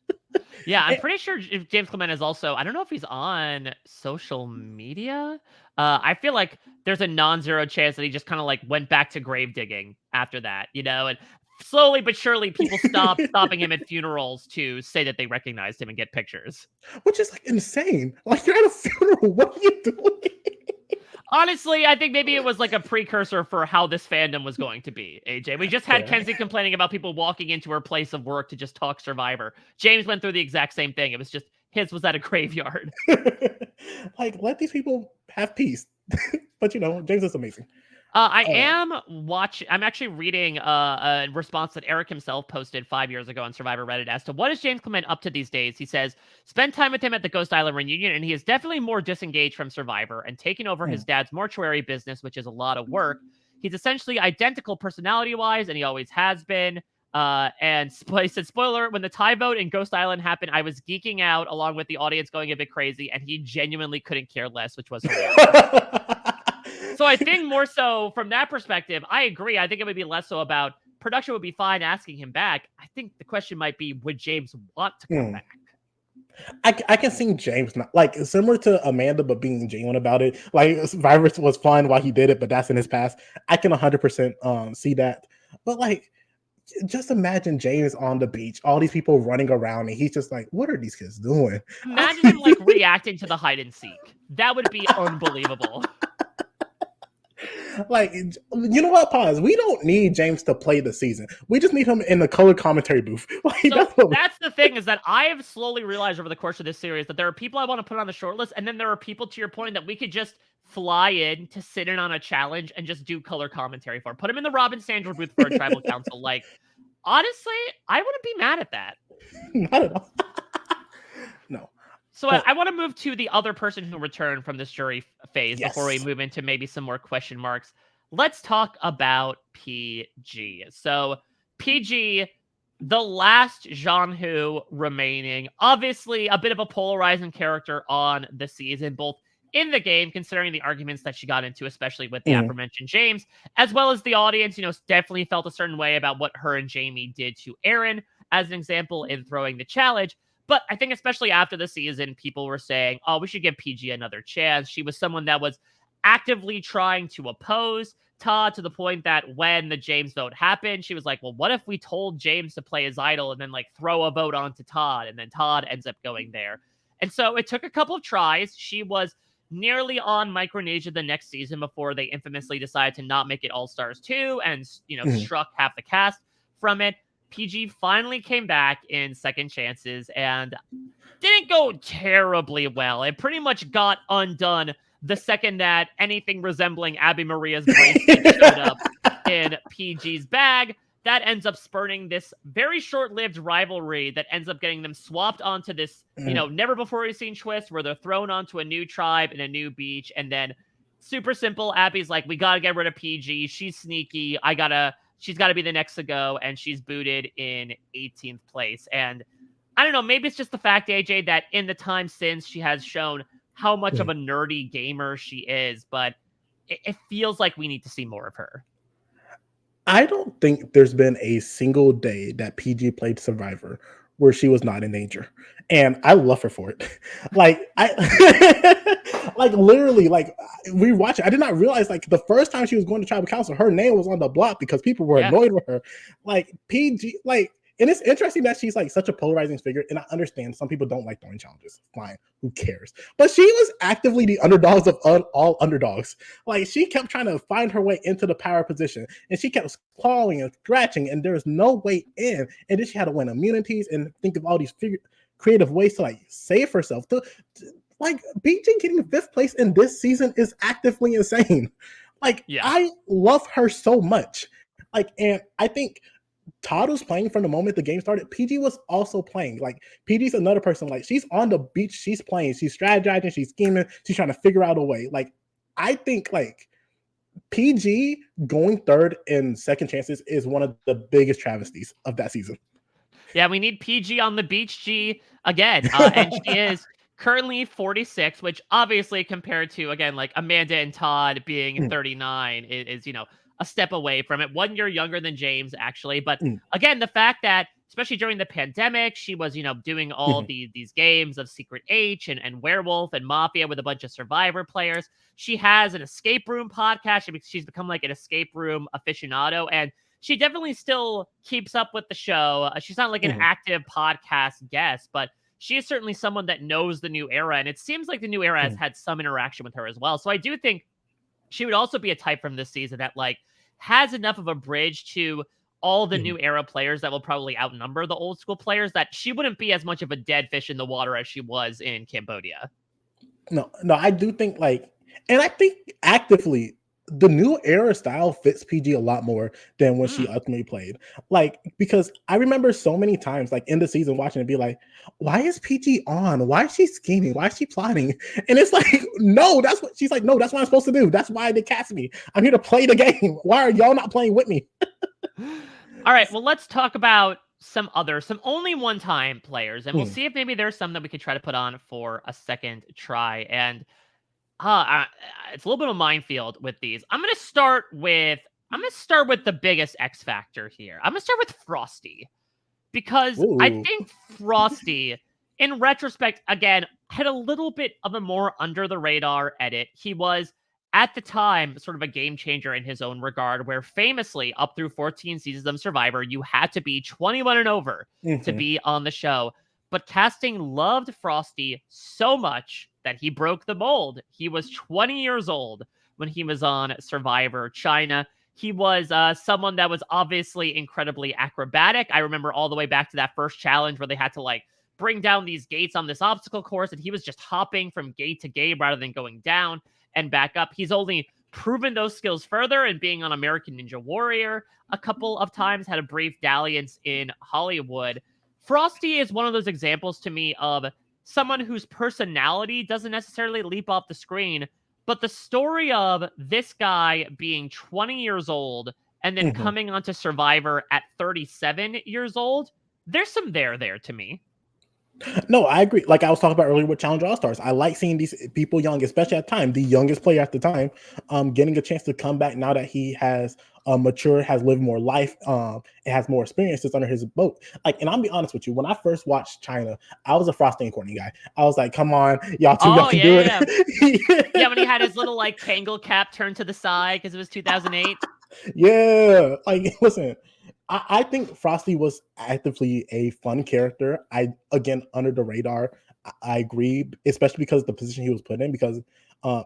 Yeah, I'm pretty sure James Clement is also, I don't know if he's on social media. I feel like there's a non-zero chance that he just kind of like went back to grave digging after that, you know, and slowly but surely people stopping him at funerals to say that they recognized him and get pictures. Which is like insane. Like, you're at a funeral, what are you doing? Honestly, I think maybe it was like a precursor for how this fandom was going to be, AJ. We just had Kenzie complaining about people walking into her place of work to just talk Survivor. James went through the exact same thing. It was just, his was at a graveyard. Like, let these people have peace. But, you know, James is amazing. I'm actually reading a response that Eric himself posted 5 years ago on Survivor Reddit as to what is James Clement up to these days. He says, spend time with him at the Ghost Island reunion, and he is definitely more disengaged from Survivor and taking over his dad's mortuary business, which is a lot of work. He's essentially identical personality-wise, and he always has been. And he said, spoiler, when the tie vote in Ghost Island happened, I was geeking out along with the audience going a bit crazy, and he genuinely couldn't care less, which was hilarious. So I think more so from that perspective, I agree. I think it would be less so about production would be fine asking him back. I think the question might be, would James want to come back? I can see James not like similar to Amanda, but being genuine about it. Like Survivor was fun while he did it, but that's in his past. I can 100% see that. But like, just imagine James on the beach, all these people running around, and he's just like, "What are these kids doing?" Imagine him like reacting to the hide and seek. That would be unbelievable. Like, you know what? Pause. We don't need James to play the season. We just need him in the color commentary booth. Like, so that's the thing, is that I have slowly realized over the course of this series that there are people I want to put on the short list, and then there are people, to your point, that we could just fly in to sit in on a challenge and just do color commentary for. Put him in the Robin Sandra booth for a tribal council. Like, honestly, I wouldn't be mad at that. Not at all. No. So I want to move to the other person who returned from this jury phase before we Yes. move into maybe some more question marks. Let's talk about PG. So PG, the last Jeonhu remaining, obviously a bit of a polarizing character on the season, both in the game, considering the arguments that she got into, especially with the aforementioned James, as well as the audience, definitely felt a certain way about what her and Jamie did to Aaron, as an example, in throwing the challenge. But I think especially after the season, people were saying, oh, we should give PG another chance. She was someone that was actively trying to oppose Todd, to the point that when the James vote happened, she was like, well, what if we told James to play his idol and then throw a vote onto Todd, and then Todd ends up going there. And so it took a couple of tries. She was nearly on Micronesia the next season before they infamously decided to not make it All-Stars 2 and, struck half the cast from it. PG finally came back in Second Chances and didn't go terribly well. It pretty much got undone the second that anything resembling Abby Maria's bracelet showed up in PG's bag. That ends up spurning this very short-lived rivalry that ends up getting them swapped onto this, never-before-seen twist where they're thrown onto a new tribe in a new beach. And then, super simple, Abby's like, we got to get rid of PG. She's sneaky. She's got to be the next to go, and she's booted in 18th place. And I don't know, maybe it's just the fact, AJ, that in the time since she has shown how much of a nerdy gamer she is, but it feels like we need to see more of her. I don't think there's been a single day that PG played Survivor where she was not in danger. And I love her for it. Literally, we watch it. I did not realize, the first time she was going to tribal council, her name was on the block because people were annoyed with her. PG, and it's interesting that she's such a polarizing figure. And I understand some people don't like throwing challenges. Fine, who cares? But she was actively the underdogs of all underdogs. She kept trying to find her way into the power position, and she kept clawing and scratching, and there was no way in. And then she had to win immunities and think of all these creative ways to save herself. BG getting 5th place in this season is actively insane. I love her so much. And I think Todd was playing from the moment the game started. PG was also playing. PG's another person. She's on the beach. She's playing. She's strategizing. She's scheming. She's trying to figure out a way. I think PG going 3rd in Second Chances is one of the biggest travesties of that season. Yeah, we need PG on the beach, G, again. And she is currently 46, which obviously compared to, again, Amanda and Todd being 39 is a step away from it. 1 year younger than James, actually. But again, the fact that, especially during the pandemic, she was, doing all these games of Secret H and Werewolf and Mafia with a bunch of Survivor players. She has an escape room podcast. She's become an escape room aficionado. And she definitely still keeps up with the show. She's not an active podcast guest, but she is certainly someone that knows the new era. And it seems like the new era has had some interaction with her as well. So I do think she would also be a type from this season that has enough of a bridge to all the new era players that will probably outnumber the old school players, that she wouldn't be as much of a dead fish in the water as she was in Cambodia. No, I do think and I think actively the new era style fits PG a lot more than when she ultimately played. Because I remember so many times in the season watching it be why is PG on? Why is she scheming? Why is she plotting? And it's no, that's what she's no, that's what I'm supposed to do. That's why they cast me. I'm here to play the game. Why are y'all not playing with me? All right, well, let's talk about some only one-time players, and we'll see if maybe there's some that we could try to put on for a second try. And it's a little bit of a minefield with these. I'm gonna start with the biggest X factor here. I'm gonna start with Frosty, because I think Frosty, in retrospect, again, had a little bit of a more under the radar edit. He was, at the time, sort of a game changer in his own regard, where famously, up through 14 seasons of Survivor, you had to be 21 and over to be on the show. But casting loved Frosty so much that he broke the mold. He was 20 years old when he was on Survivor China. He was someone that was obviously incredibly acrobatic. I remember all the way back to that first challenge where they had to bring down these gates on this obstacle course, and he was just hopping from gate to gate rather than going down and back up. He's only proven those skills further and being on American Ninja Warrior a couple of times, had a brief dalliance in Hollywood. Frosty is one of those examples to me of someone whose personality doesn't necessarily leap off the screen, but the story of this guy being 20 years old and then coming onto Survivor at 37 years old, there's some there to me. No, I agree. Like I was talking about earlier with Challenge All Stars, I like seeing these people young, especially at the time, the youngest player at the time, getting a chance to come back now that he has matured, has lived more life, and has more experiences under his belt. Like, and I'll be honest with you, when I first watched China, I was a Frosty and Courtney guy. I was like, come on, y'all y'all can do it. Yeah, when he had his little like Kangol cap turned to the side because it was 2008. Yeah, like listen. I think Frosty was actively a fun character. Again, under the radar. I agree, especially because of the position he was put in. Because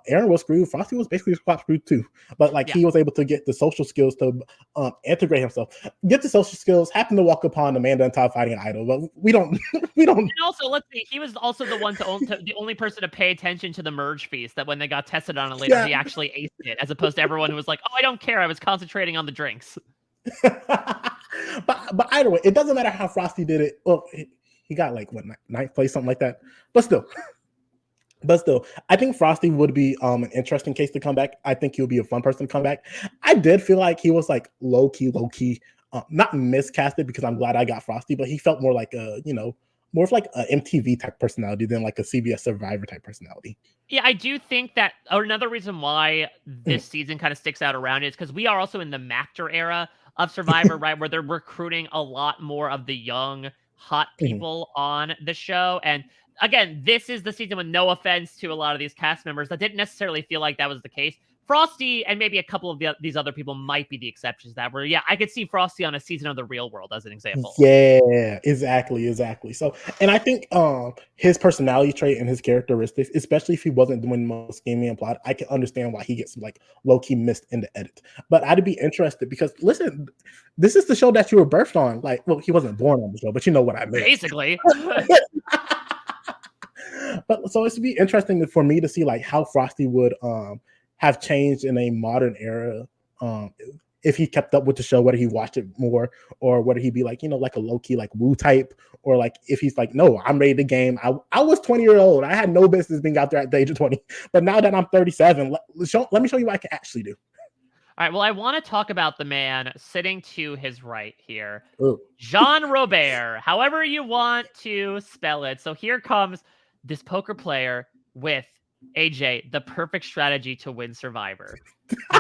Aaron was screwed. Frosty was basically screwed too. But like he was able to get the social skills to integrate himself, get the social skills. Happened to walk upon Amanda and Todd fighting an idol, but we don't. And also, let's see, he was also the one the only person to pay attention to the merge feast. That when they got tested on it later, he actually aced it, as opposed to everyone who was like, "Oh, I don't care. I was concentrating on the drinks." but either way, it doesn't matter how Frosty did it. Well, he got like what, ninth place, something like that. But still, I think Frosty would be an interesting case to come back. I think he'll be a fun person to come back. I did feel like he was like low key, not miscasted, because I'm glad I got Frosty, but he felt more like a more of like an MTV type personality than like a CBS Survivor type personality. Yeah, I do think that another reason why this season kind of sticks out around is because we are also in the Mactor era of Survivor, right? Where they're recruiting a lot more of the young, hot people on the show. And again, this is the season with no offense to a lot of these cast members that didn't necessarily feel like that was the case. Frosty and maybe a couple of these other people might be the exceptions that were, I could see Frosty on a season of The Real World as an example. Yeah, exactly. So, and I think his personality trait and his characteristics, especially if he wasn't doing most gaming and plot, I can understand why he gets like low-key missed in the edit. But I'd be interested because listen, this is the show that you were birthed on. Like, well, he wasn't born on the show, but you know what I mean. Basically. But so it's be interesting for me to see like how Frosty would have changed in a modern era, if he kept up with the show, whether he watched it more or whether he'd be like, like a low-key like woo type, or like if he's like, no, I'm ready to game. I was 20 years old. I had no business being out there at the age of 20. But now that I'm 37, let me show you what I can actually do. All right, well, I want to talk about the man sitting to his right here. Ooh. Jean Robert, however you want to spell it. So here comes this poker player with AJ, the perfect strategy to win Survivor.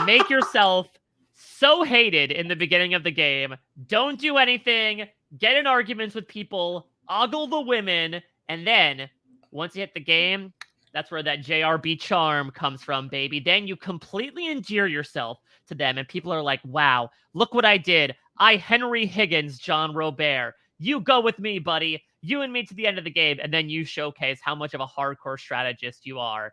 Make yourself so hated in the beginning of the game. Don't do anything. Get in arguments with people. Ogle the women. And then, once you hit the game, that's where that JRB charm comes from, baby. Then you completely endear yourself to them. And people are like, wow, look what I did. I Henry Higgins, Jean Robert. You go with me, buddy. You and me to the end of the game. And then you showcase how much of a hardcore strategist you are.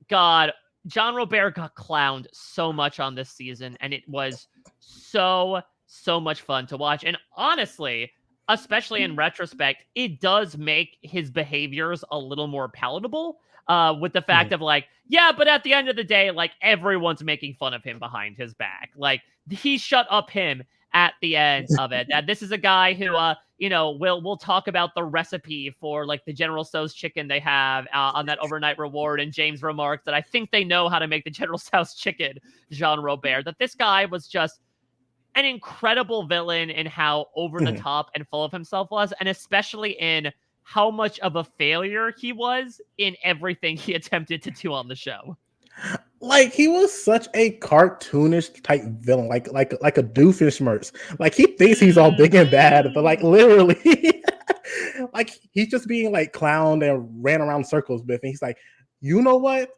God, Jean Robert got clowned so much on this season, and it was so much fun to watch. And honestly, especially in retrospect, it does make his behaviors a little more palatable, with the fact of like, yeah, but at the end of the day, like everyone's making fun of him behind his back. Like he shut up him at the end of it. That this is a guy who, we'll talk about the recipe for like the General Tso's chicken they have on that overnight reward. And James remarks that I think they know how to make the General Tso's chicken, Jean Robert. That this guy was just an incredible villain in how over the top and full of himself was, and especially in how much of a failure he was in everything he attempted to do on the show. Like he was such a cartoonish type villain, like a Doofenshmirtz. Like he thinks he's all big and bad, but like literally, like he's just being like clowned and ran around circles with. And he's like, you know what?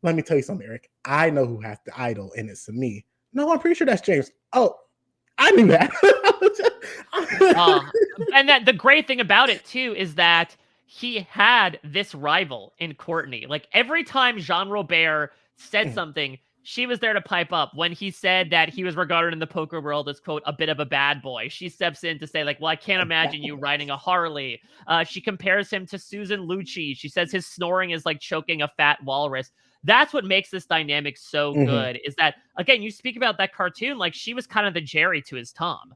Let me tell you something, Eric. I know who has the idol, and it's me. No, I'm pretty sure that's James. Oh, I knew that. And that the great thing about it too is that he had this rival in Courtney. Like every time Jean Robert said something, she was there to pipe up. When he said that he was regarded in the poker world as, quote, a bit of a bad boy, she steps in to say, like, well, I can't imagine you riding a Harley. She compares him to Susan Lucci. She says his snoring is like choking a fat walrus. That's what makes this dynamic so good, is that, again, you speak about that cartoon, like she was kind of the Jerry to his Tom.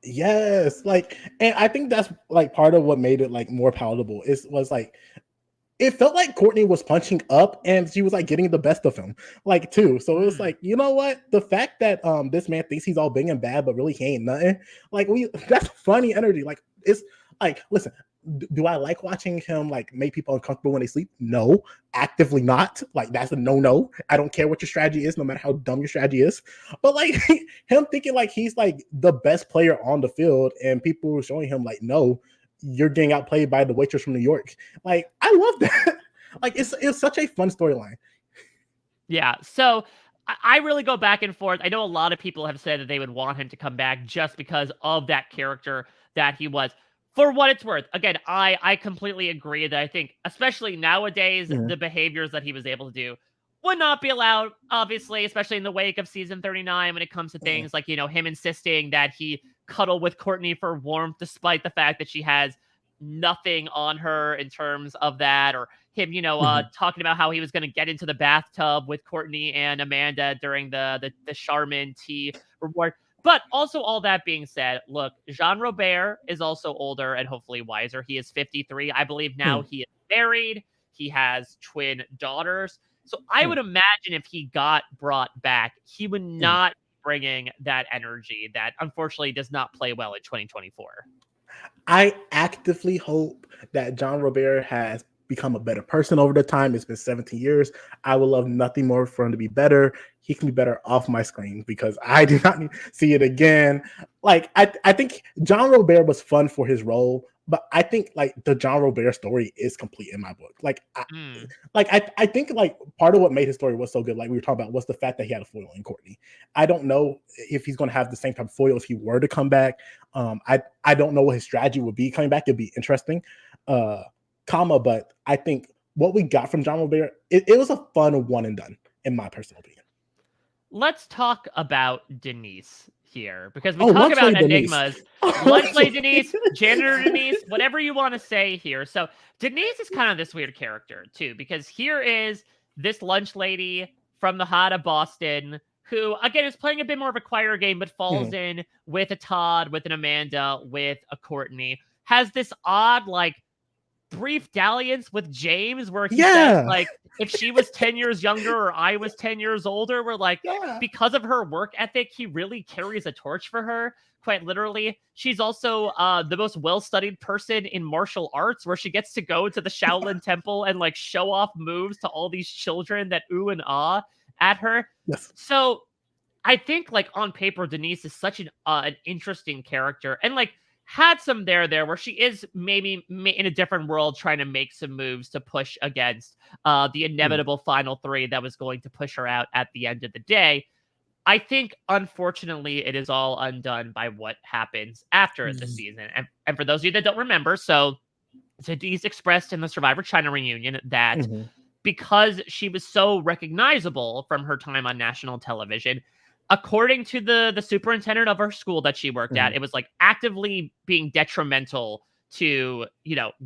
Yes, like, and I think that's like part of what made it like more palatable. Was like it felt like Courtney was punching up and she was like getting the best of him, like too. So it was like, you know what? The fact that this man thinks he's all big and bad, but really he ain't nothing. Like that's funny energy. Like it's like, listen, do I like watching him like make people uncomfortable when they sleep? No, actively not. Like that's a no. I don't care what your strategy is, no matter how dumb your strategy is. But like him thinking like he's like the best player on the field, and people showing him like, no, you're getting outplayed by the waitress from New York. Like I love that. Like it's such a fun storyline. Yeah. So I really go back and forth. I know a lot of people have said that they would want him to come back just because of that character that he was. For what it's worth, again, I completely agree that I think, especially nowadays, the behaviors that he was able to do would not be allowed, obviously, especially in the wake of season 39 when it comes to things like, him insisting that he cuddle with Courtney for warmth, despite the fact that she has nothing on her in terms of that, or him, talking about how he was going to get into the bathtub with Courtney and Amanda during the Charmin tea reward. But also, all that being said, look, Jean Robert is also older and hopefully wiser. He is 53. I believe now he is married. He has twin daughters. So I would imagine if he got brought back, he would not bringing that energy that unfortunately does not play well in 2024. I actively hope that John Robert has become a better person over the time. It's been 17 years. I would love nothing more for him to be better. He can be better off my screen because I do not need to see it again. Like I think John Robert was fun for his role, but I think like the John Robert story is complete in my book. I think like part of what made his story was so good, like we were talking about, was the fact that he had a foil in Courtney. I don't know if he's going to have the same type of foil if he were to come back. I don't know what his strategy would be coming back. It'd be interesting. But I think what we got from John Robert, it was a fun one and done, in my personal opinion. Let's talk about Denise here, because we talk about enigmas. Lunch Lady Denise, Janitor Denise, whatever you want to say here. So Denise is kind of this weird character too, because here is this lunch lady from the heart of Boston who, again, is playing a bit more of a choir game, but falls in with a Todd, with an Amanda, with a Courtney, has this odd, like, brief dalliance with James where he says, like, if she was 10 years younger or I was 10 years older, we're like, because of her work ethic, he really carries a torch for her, quite literally. She's also the most well-studied person in martial arts, where she gets to go to the Shaolin Temple and like show off moves to all these children that ooh and ah at her. So I think, like, on paper, Denise is such an interesting character, and like had some there where she is maybe in a different world trying to make some moves to push against the inevitable final three that was going to push her out at the end of the day. I think, unfortunately, it is all undone by what happens after the season. And for those of you that don't remember, so Denise expressed in the Survivor China reunion that because she was so recognizable from her time on national television, according to the superintendent of her school that she worked at, it was like actively being detrimental to,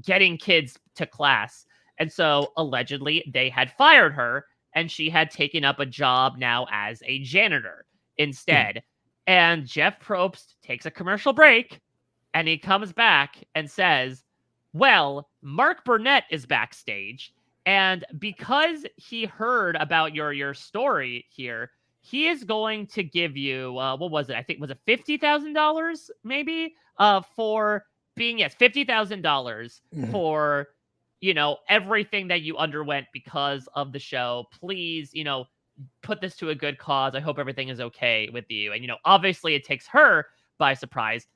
getting kids to class. And so allegedly they had fired her and she had taken up a job now as a janitor instead. And Jeff Probst takes a commercial break and he comes back and says, well, Mark Burnett is backstage. And because he heard about your story here, he is going to give you, what was it? I think, was it $50,000 maybe? For being, $50,000 for, everything that you underwent because of the show. Please, put this to a good cause. I hope everything is okay with you. And, obviously it takes her by surprise.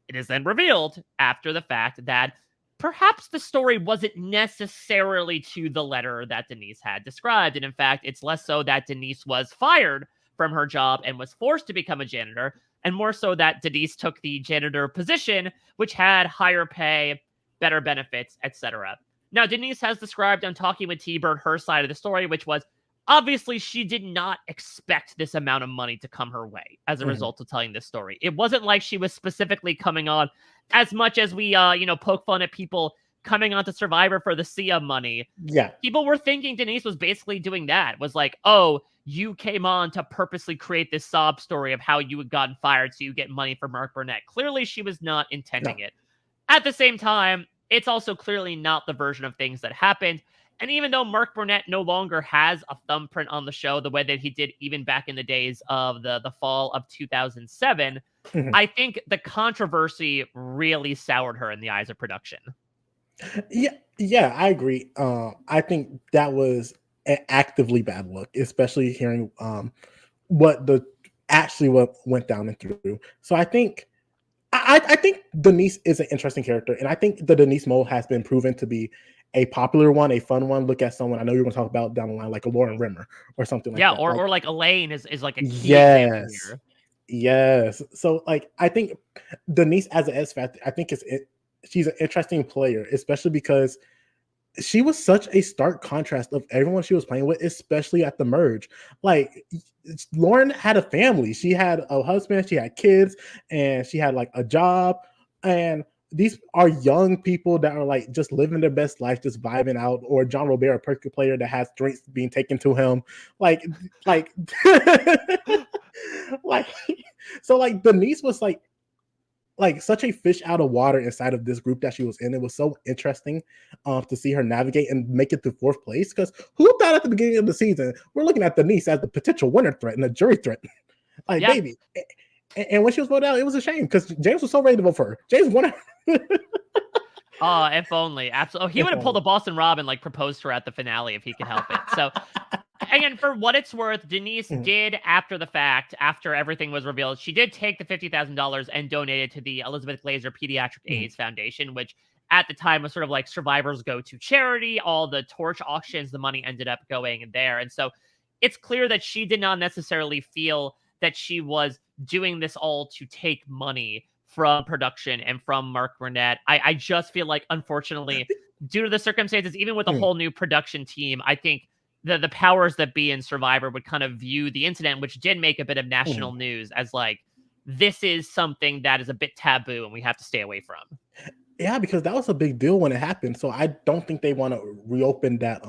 It is then revealed after the fact that perhaps the story wasn't necessarily to the letter that Denise had described. And in fact, it's less so that Denise was fired from her job and was forced to become a janitor, and more so that Denise took the janitor position, which had higher pay, better benefits, etc. Now, Denise has described on Talking with T-Bird her side of the story, which was obviously she did not expect this amount of money to come her way as a result of telling this story. It wasn't like she was specifically coming on, as much as we, poke fun at people coming onto Survivor for the Sia money. Yeah. People were thinking Denise was basically doing that, was like, oh, you came on to purposely create this sob story of how you had gotten fired so you get money from Mark Burnett. Clearly, she was not intending it. At the same time, it's also clearly not the version of things that happened. And even though Mark Burnett no longer has a thumbprint on the show the way that he did even back in the days of the fall of 2007, I think the controversy really soured her in the eyes of production. Yeah, I agree. I think that was an actively bad look, especially hearing what went down and through. So I think Denise is an interesting character, and I think the Denise Mole has been proven to be a popular one, a fun one. Look at someone I know you're going to talk about down the line, like a Lauren Rimmer or something like that. Or like Elaine is like a key example here. Yes. So like I think Denise as an S Factor, I think she's an interesting player, especially because she was such a stark contrast of everyone she was playing with, especially at the merge. Like Lauren had a family, she had a husband, she had kids, and she had like a job. And these are young people that are like just living their best life, just vibing out. Or John Robert, a perky player that has drinks being taken to him, like like so like Denise was like such a fish out of water inside of this group that she was in. It was so interesting to see her navigate and make it to fourth place. Because who thought at the beginning of the season we're looking at Denise as the potential winner threat and a jury threat? Baby. And when she was voted out, it was a shame because James was so ready to vote for her. James won her. Oh, if only. Absolutely. He would have pulled a Boston Rob and like proposed to her at the finale if he could help it. So again, for what it's worth, Denise did, after the fact, after everything was revealed, she did take the $50,000 and donate it to the Elizabeth Glaser Pediatric AIDS Foundation, which at the time was sort of like Survivor's go-to charity. All the torch auctions, the money ended up going there. And so it's clear that she did not necessarily feel that she was doing this all to take money from production and from Mark Burnett. I just feel like, unfortunately, due to the circumstances, even with a whole new production team, I think the powers that be in Survivor would kind of view the incident, which did make a bit of national news, as like, this is something that is a bit taboo and we have to stay away from. Yeah, because that was a big deal when it happened. So I don't think they want to reopen that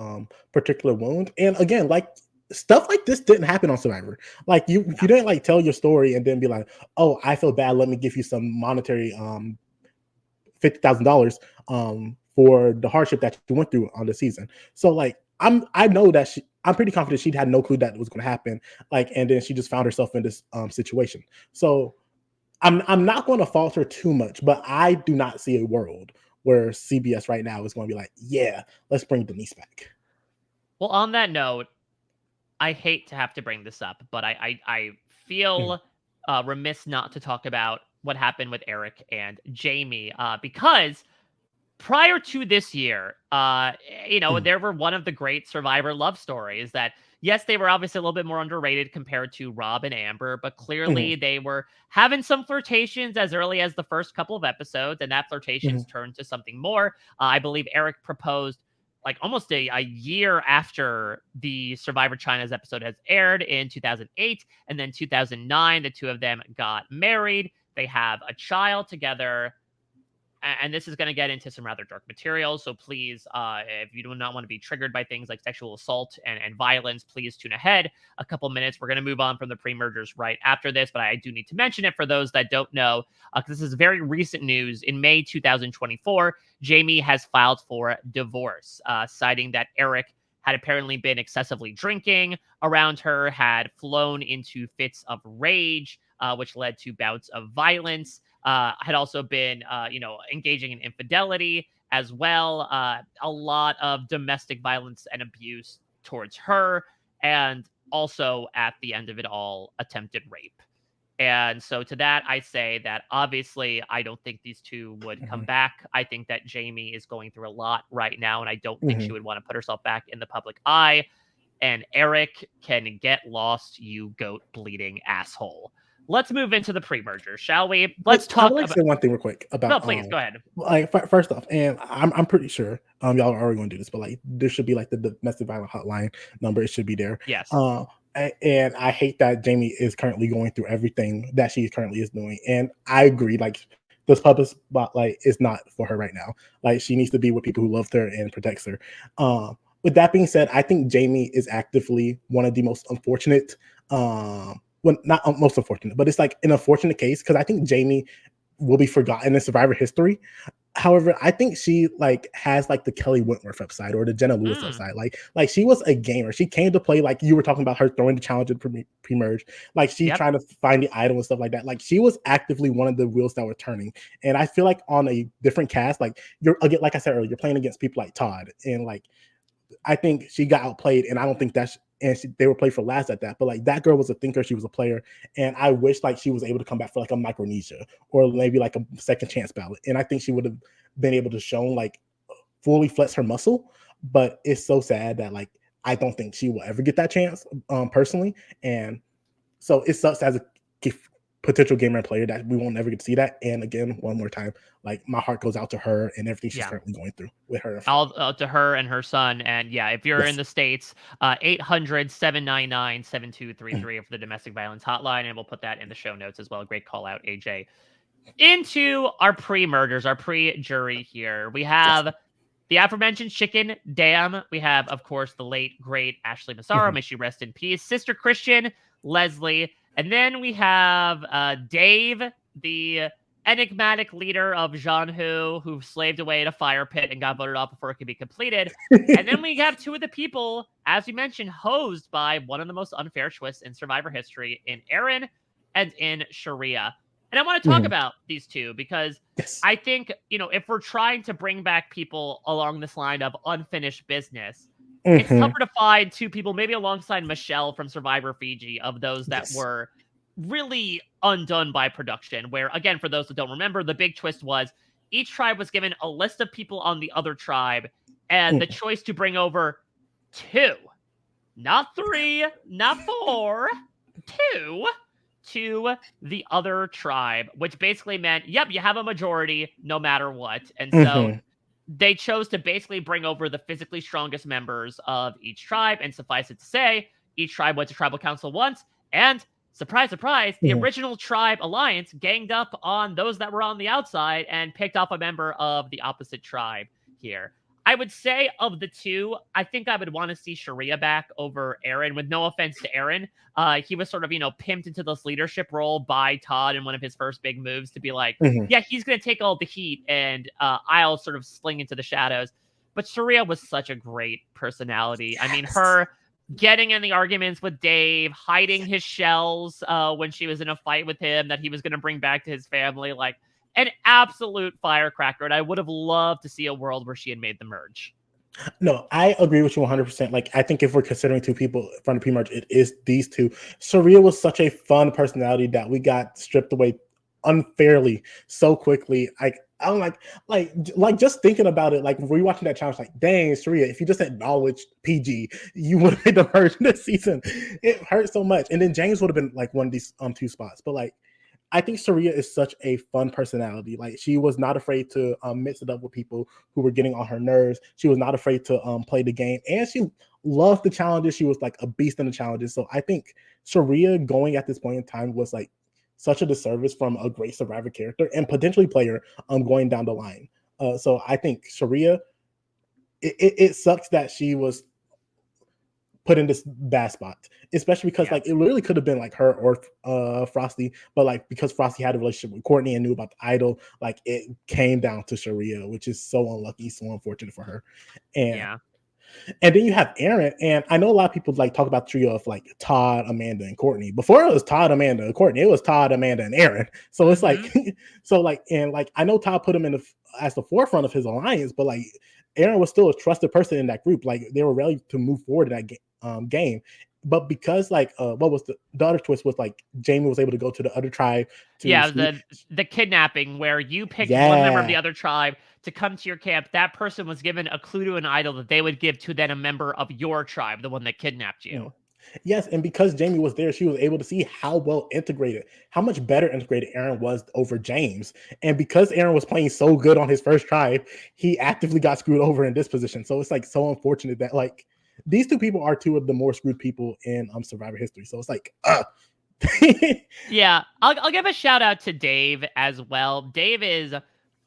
particular wound. And again, like stuff like this didn't happen on Survivor. Like you didn't like tell your story and then be like, oh, I feel bad, let me give you some monetary $50,000 for the hardship that you went through on the season. So like I know that I'm pretty confident she had no clue that it was going to happen. Like, and then she just found herself in this situation. So I'm not going to fault her too much, but I do not see a world where CBS right now is going to be like, yeah, let's bring Denise back. Well, on that note, I hate to have to bring this up, but I feel remiss not to talk about what happened with Eric and Jamie, because prior to this year, there were one of the great Survivor love stories that, yes, they were obviously a little bit more underrated compared to Rob and Amber, but clearly they were having some flirtations as early as the first couple of episodes, and that flirtations turned to something more. I believe Eric proposed like almost a year after the Survivor China's episode has aired in 2008, and then 2009, the two of them got married. They have a child together. And this is going to get into some rather dark material. So please, if you do not want to be triggered by things like sexual assault and violence, please tune ahead a couple minutes. We're going to move on from the pre-mergers right after this, but I do need to mention it for those that don't know, because this is very recent news. In May 2024, Jamie has filed for divorce, citing that Eric had apparently been excessively drinking around her, had flown into fits of rage, which led to bouts of violence. Had also been, engaging in infidelity as well. A lot of domestic violence and abuse towards her. And also, at the end of it all, attempted rape. And so to that, I say that obviously I don't think these two would come back. I think that Jamie is going through a lot right now, and I don't think she would want to put herself back in the public eye. And Eric can get lost, you goat bleeding asshole. Let's move into the pre-merger, shall we? Let's talk about... say one thing real quick about... No, please, go ahead. Like, first off, and I'm pretty sure y'all are already going to do this, but like there should be like the domestic violence hotline number. It should be there. Yes. And I hate that Jamie is currently going through everything that she currently is doing. And I agree, like this public spotlight is not for her right now. Like she needs to be with people who love her and protects her. with that being said, I think Jamie is actively one of the most unfortunate, well, not most unfortunate, but it's like an unfortunate case because I think Jamie will be forgotten in Survivor history. However, I think she like has like the Kelly Wentworth upside or the Jenna Lewis upside. Like she was a gamer. She came to play, like you were talking about her throwing the challenge in pre-merge. Like she trying to find the idol and stuff like that. Like she was actively one of the wheels that were turning. And I feel like on a different cast, like you're again, like I said earlier, you're playing against people like Todd, and like I think she got outplayed, and I don't think that's they were played for last at that. But like that girl was a thinker, she was a player, and I wish like she was able to come back for like a Micronesia or maybe like a second chance ballot. And I think she would have been able to show like fully flex her muscle. But it's so sad that like I don't think she will ever get that chance personally. And so it sucks as a potential gamer and player that we won't never get to see that. And again, one more time, like my heart goes out to her and everything she's currently going through with her. All to her and her son. And yeah, if you're in the States, 800-799-7233 for the domestic violence hotline. And we'll put that in the show notes as well. Great call out, AJ. Into our pre-murders, our pre-jury here. We have the aforementioned Chicken Dam. We have, of course, the late, great Ashley Massaro. May she rest in peace. Sister Christian, Leslie. And then we have Dave, the enigmatic leader of Jean-Hu, who slaved away at a fire pit and got voted off before it could be completed. And then we have two of the people, as we mentioned, hosed by one of the most unfair twists in Survivor history, in Aaron and in Sharia. And I want to talk about these two because I think, you know, if we're trying to bring back people along this line of unfinished business, it's tougher to find two people, maybe alongside Michelle from Survivor Fiji, of those that were really undone by production. Where, again, for those that don't remember, the big twist was each tribe was given a list of people on the other tribe and the choice to bring over two, not three, not four, two to the other tribe, which basically meant, yep, you have a majority no matter what. And so they chose to basically bring over the physically strongest members of each tribe. And suffice it to say, each tribe went to tribal council once. And surprise, surprise, the original tribe alliance ganged up on those that were on the outside and picked off a member of the opposite tribe here. I would say of the two, I think I would want to see Sharia back over Aaron, with no offense to Aaron. He was sort of, you know, pimped into this leadership role by Todd in one of his first big moves to be like, yeah, he's going to take all the heat and I'll sort of sling into the shadows. But Sharia was such a great personality. I mean, her getting in the arguments with Dave, hiding his shells when she was in a fight with him that he was going to bring back to his family, like, an absolute firecracker, and I would have loved to see a world where she had made the merge. No, I agree with you 100%. Like, I think if we're considering two people from the pre-merge, it is these two. Sharia was such a fun personality that we got stripped away unfairly so quickly. I'm like just thinking about it, like rewatching that challenge, like, dang, Sharia, if you just acknowledged PG, you would have made the merge this season. It hurt so much. And then James would have been like one of these two spots. But like, I think Sharia is such a fun personality. Like, she was not afraid to mix it up with people who were getting on her nerves. She was not afraid to play the game, and she loved the challenges. She was like a beast in the challenges. So I think Sharia going at this point in time was like such a disservice from a great Survivor character and potentially player going down the line. So I think Sharia, it sucks that she was put in this bad spot, especially because like it really could have been like her or Frosty, but like because Frosty had a relationship with Courtney and knew about the idol, like it came down to Sharia, which is so unlucky, so unfortunate for her. And then you have Aaron, and I know a lot of people like talk about the trio of like Todd, Amanda, and Courtney. Before it was Todd, Amanda, and Courtney, it was Todd, Amanda, and Aaron. So it's like, so like, and like I know Todd put him in as the forefront of his alliance, but like Aaron was still a trusted person in that group. Like they were ready to move forward in that game. But because like what was the other twist was like Jamie was able to go to the other tribe to the kidnapping where you picked one member of the other tribe to come to your camp. That person was given a clue to an idol that they would give to then a member of your tribe, the one that kidnapped you. Yes, and because Jamie was there, she was able to see how well integrated, how much better integrated Aaron was over James. And because Aaron was playing so good on his first tribe, he actively got screwed over in this position. So it's like so unfortunate that like these two people are two of the more screwed people in Survivor history. So it's like, yeah, I'll give a shout out to Dave as well. Dave is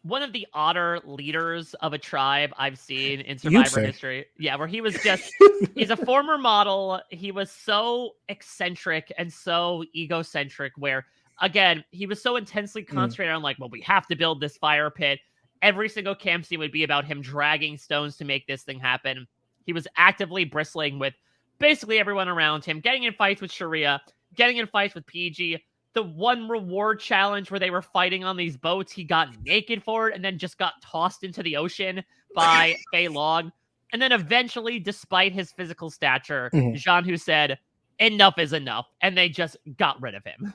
one of the odder leaders of a tribe I've seen in Survivor history. Yeah, where he was just, he's a former model. He was so eccentric and so egocentric where, again, he was so intensely concentrated on like, well, we have to build this fire pit. Every single camp scene would be about him dragging stones to make this thing happen. He was actively bristling with basically everyone around him, getting in fights with Sharia, getting in fights with PG. The one reward challenge where they were fighting on these boats, he got naked for it and then just got tossed into the ocean by Fei Long. And then eventually, despite his physical stature, Jean Hu said, enough is enough. And they just got rid of him.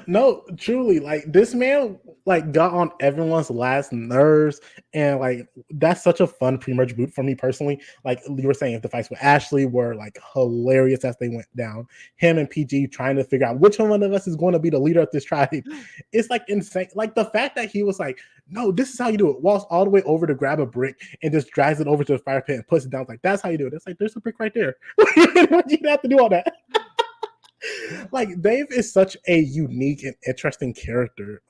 No, truly, like this man like got on everyone's last nerves, and like that's such a fun pre-merge boot for me personally. Like you were saying, if the fights with Ashley were like hilarious as they went down, him and PG trying to figure out which one of us is going to be the leader of this tribe, it's like insane. Like the fact that he was like, no, this is how you do it, walks all the way over to grab a brick and just drags it over to the fire pit and puts it down. Like that's how you do it. It's like there's a brick right there. Why'd you have to do all that? Like Dave is such a unique and interesting character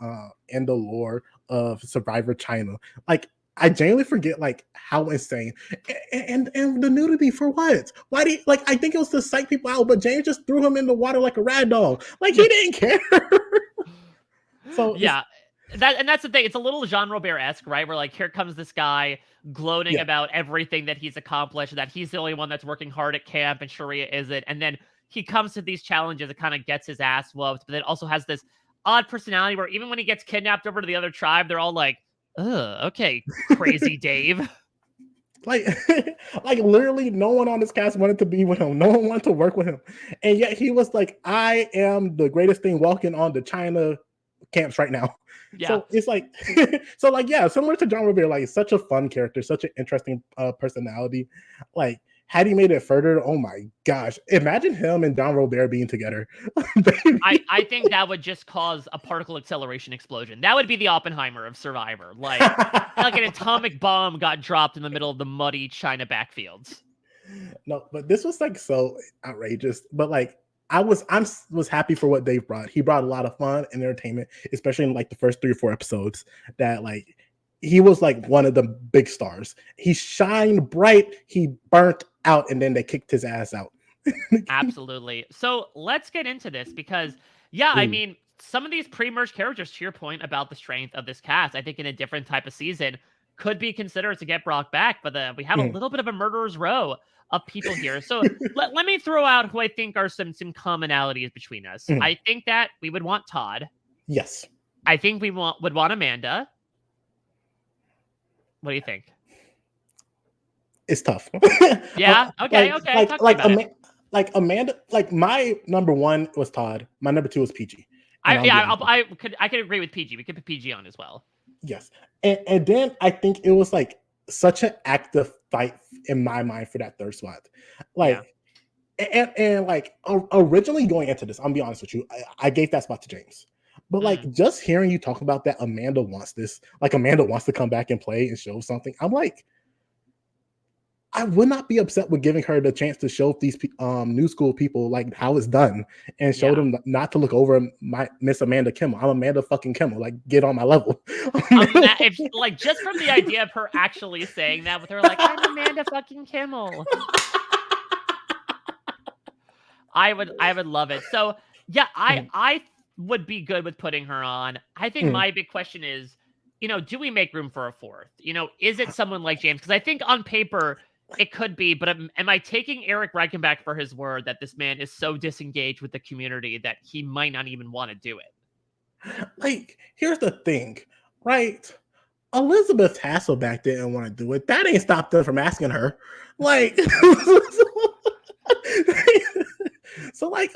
in the lore of Survivor China. Like I genuinely forget like how insane and the nudity for what? Why did like I think it was to psych people out, but James just threw him in the water like a rag doll. Like he didn't care. So yeah. That's the thing. It's a little Jean Robert-esque, right? Where like here comes this guy gloating about everything that he's accomplished, that he's the only one that's working hard at camp and Sharia isn't, and then he comes to these challenges and kind of gets his ass whooped, but then also has this odd personality where even when he gets kidnapped over to the other tribe, they're all like, ugh, okay, crazy Dave. Like literally no one on this cast wanted to be with him. No one wanted to work with him. And yet he was like, I am the greatest thing walking on the China camps right now. Yeah. So it's like, so like, yeah, similar to John Revere, like such a fun character, such an interesting personality. Like, had he made it further, oh my gosh, imagine him and John Robert being together. I think that would just cause a particle acceleration explosion. That would be the Oppenheimer of Survivor. Like an atomic bomb got dropped in the middle of the muddy China backfields. No, but this was like so outrageous. But like I was happy for what Dave brought. He brought a lot of fun and entertainment, especially in like the first 3 or 4 episodes that like he was like one of the big stars. He shined bright, he burnt out, and then they kicked his ass out. Absolutely. So let's get into this because, yeah, I mean, some of these pre-merge characters, to your point about the strength of this cast, I think in a different type of season could be considered to get brought back. But we have a little bit of a murderer's row of people here. So let me throw out who I think are some commonalities between us. I think that we would want Todd. Yes. I think we would want Amanda. What do you think? It's tough. Yeah. Okay. Like Amanda. Like my number 1 was Todd. My number 2 was PG. I could agree with PG. We could put PG on as well. Yes, and then I think it was like such an active fight in my mind for that 3rd spot. Like, and like originally going into this, I'm gonna be honest with you, I gave that spot to James. But like just hearing you talk about that, Amanda wants this. Like Amanda wants to come back and play and show something. I'm like, I would not be upset with giving her the chance to show these new school people like how it's done and show them not to look over my Miss Amanda Kimmel. I'm Amanda fucking Kimmel. Like get on my level. If, like just from the idea of her actually saying that with her, like I'm Amanda fucking Kimmel. I would love it. So yeah, I would be good with putting her on. I think my big question is, do we make room for a 4th? Is it someone like James? Because I think on paper it could be, but am I taking Eric Reichenbach for his word that this man is so disengaged with the community that he might not even want to do it? Like, here's the thing, right? Elizabeth Hasselbeck didn't want to do it. That ain't stopped her from asking her. Like, so like,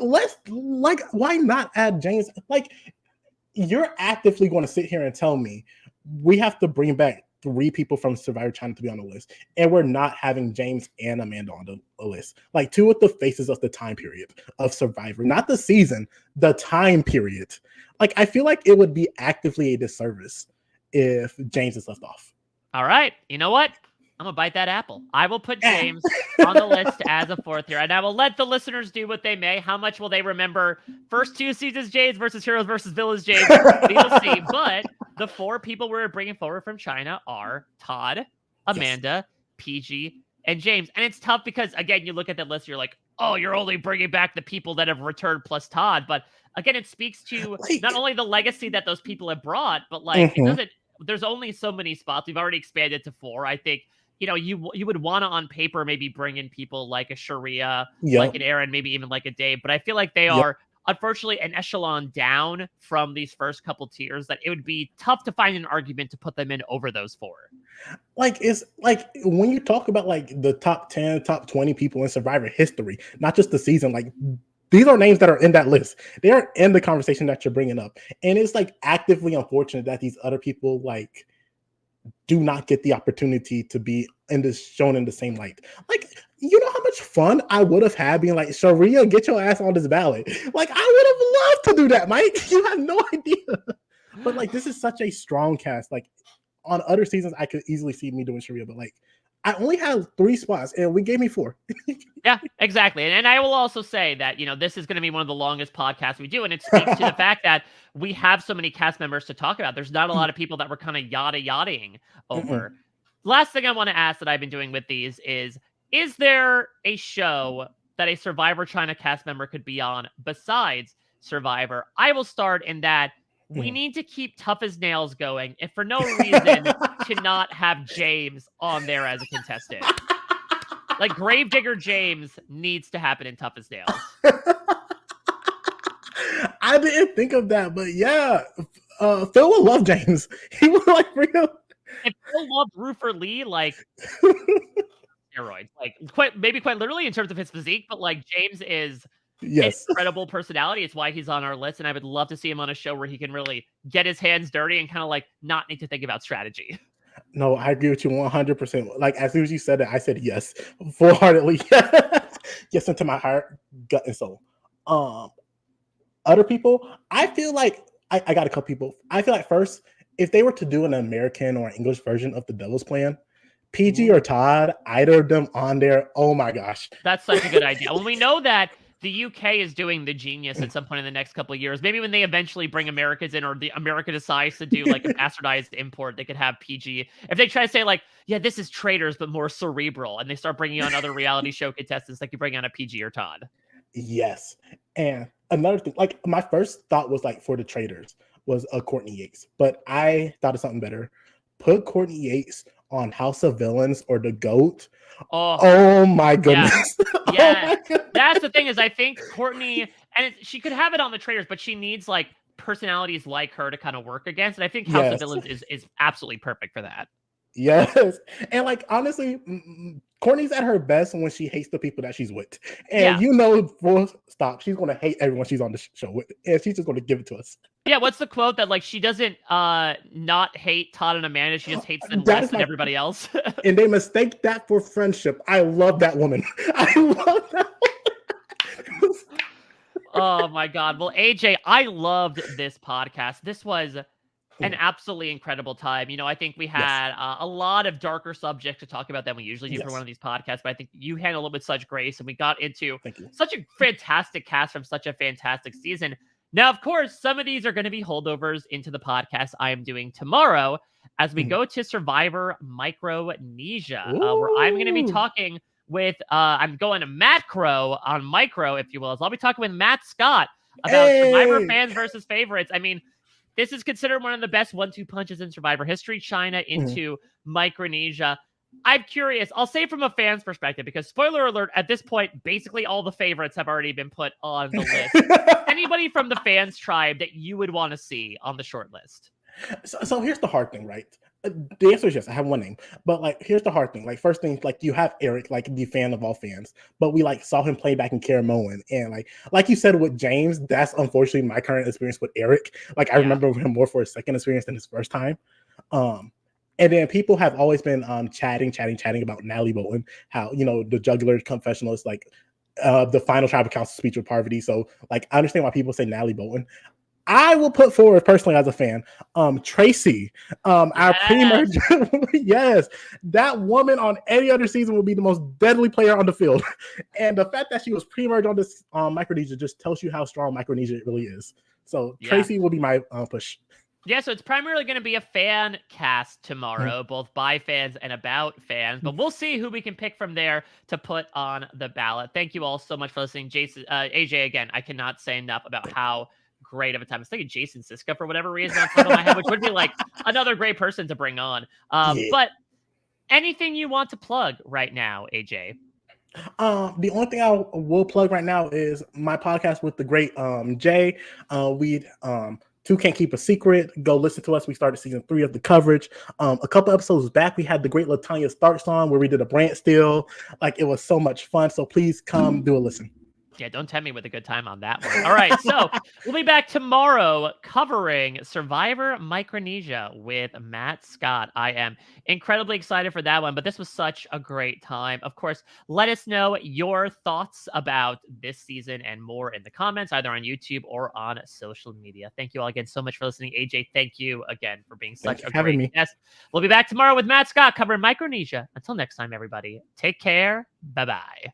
why not add James? Like, you're actively going to sit here and tell me we have to bring back 3 people from Survivor China to be on the list, and we're not having James and Amanda on the list. Like 2 of the faces of the time period of Survivor, not the season, the time period. Like I feel like it would be actively a disservice if James is left off. All right, you know what? I'm gonna bite that apple. I will put James on the list as a 4th here, and I will let the listeners do what they may. How much will they remember first 2 seasons James versus Heroes versus Villains James? We will see. But the 4 people we're bringing forward from China are Todd, Amanda, PG, and James. And it's tough because, again, you look at the list, you're like, oh, you're only bringing back the people that have returned plus Todd. But again, it speaks to not only the legacy that those people have brought, but like it doesn't. There's only so many spots. We've already expanded to 4. I think you would want to on paper maybe bring in people like a Sharia, like an Aaron, maybe even like a Dave. But I feel like they are unfortunately an echelon down from these first couple tiers that it would be tough to find an argument to put them in over those 4. Like, it's like when you talk about like the top 10, top 20 people in Survivor history, not just the season, like these are names that are in that list. They are in the conversation that you're bringing up. And it's like actively unfortunate that these other people like do not get the opportunity to be shown in the same light. Like, you know how much fun I would have had being like, Sharia, get your ass on this ballot. Like, I would have loved to do that, Mike. You have no idea. But like, this is such a strong cast. Like, on other seasons, I could easily see me doing Sharia, but like, I only have 3 spots, and we gave me 4. Yeah, exactly. And I will also say that, this is going to be one of the longest podcasts we do, and it speaks to the fact that we have so many cast members to talk about. There's not a lot of people that we're kind of yachting over. Last thing I want to ask that I've been doing with these is there a show that a Survivor China cast member could be on besides Survivor? I will start in that we need to keep Tough as Nails going, if for no reason to not have James on there as a contestant. Like, Gravedigger James needs to happen in Tough as Nails. I didn't think of that, but yeah, Phil would love James. He would like bring up. If Phil loved Roofer Lee, like steroids, like quite literally in terms of his physique, but like James is an incredible personality. It's why he's on our list, and I would love to see him on a show where he can really get his hands dirty and kind of like not need to think about strategy. No, I agree with you 100%. Like, as soon as you said it, I said yes, full-heartedly. Yes, into my heart, gut, and soul. Other people, I feel like I got a couple people. I feel like first, if they were to do an American or English version of the Devil's Plan, PG or Todd, either of them on there, oh my gosh. That's such a good idea. Well, we know that the UK is doing the Genius at some point in the next couple of years. Maybe when they eventually bring Americans in, or the America decides to do like a bastardized import, they could have PG. If they try to say like, yeah, this is Traitors, but more cerebral, and they start bringing on other reality show contestants, like you bring on a PG or Todd. Yes. And another thing, like my first thought was like for the Traitors was Courtney Yates, but I thought of something better. Put Courtney Yates on House of Villains or The GOAT. Oh my goodness. Yeah. That's the thing is I think Courtney, and she could have it on the Traitors, but she needs like personalities like her to kind of work against. And I think House of Villains is absolutely perfect for that. Yes. And like, honestly, Courtney's at her best when she hates the people that she's with. And full stop, she's going to hate everyone she's on the show with. And she's just going to give it to us. Yeah, what's the quote that like she doesn't not hate Todd and Amanda, she just hates them less than everybody else? And they mistake that for friendship. I love that woman. I love that woman. Oh my God. Well, AJ, I loved this podcast. This was an absolutely incredible time. I think we had a lot of darker subjects to talk about than we usually do for one of these podcasts, but I think you handled it with such grace, and we got into such a fantastic cast from such a fantastic season. Now, of course, some of these are going to be holdovers into the podcast I am doing tomorrow as we go to Survivor Micronesia, where I'm going to be talking with, I'm going to macro on micro, if you will. So I'll be talking with Matt Scott about Survivor fans versus favorites. I mean, this is considered one of the best 1-2 punches in Survivor history, China into Micronesia. I'm curious. I'll say from a fan's perspective, because spoiler alert, at this point, basically all the favorites have already been put on the list. Anybody from the fans tribe that you would want to see on the short list? So here's the hard thing, right? The answer is yes. I have one name, but like, here's the hard thing. Like, first thing, like you have Eric, like the fan of all fans, but we like saw him play back in Caramoan, and like you said with James, that's unfortunately my current experience with Eric. Like I remember him more for his second experience than his first time. And then people have always been chatting about Natalie Bolton, how the juggler confessional is like the final tribal council speech with Parvati. So like I understand why people say Natalie Bolton. I will put forward personally as a fan, Tracy, our pre-merge. Yes, that woman on any other season will be the most deadly player on the field. And the fact that she was pre-merged on this Micronesia just tells you how strong Micronesia really is. So Tracy will be my push. Yeah, so it's primarily going to be a fan cast tomorrow, both by fans and about fans. But we'll see who we can pick from there to put on the ballot. Thank you all so much for listening. Jason, AJ, again, I cannot say enough about how great of a time. I was thinking Jason Siska for whatever reason on top of my head, which would be like another great person to bring on. But anything you want to plug right now, AJ? The only thing I will plug right now is my podcast with the great Jay. We Two Can't Keep a Secret. Go listen to us. We started season 3 of the coverage. A couple episodes back, we had the great Latanya Starks on where we did a brand steal. Like, it was so much fun. So please come do a listen. Yeah, don't tempt me with a good time on that one. All right, so we'll be back tomorrow covering Survivor Micronesia with Matt Scott. I am incredibly excited for that one, but this was such a great time. Of course, let us know your thoughts about this season and more in the comments, either on YouTube or on social media. Thank you all again so much for listening. AJ, thank you again for being such a great guest. We'll be back tomorrow with Matt Scott covering Micronesia. Until next time, everybody, take care. Bye-bye.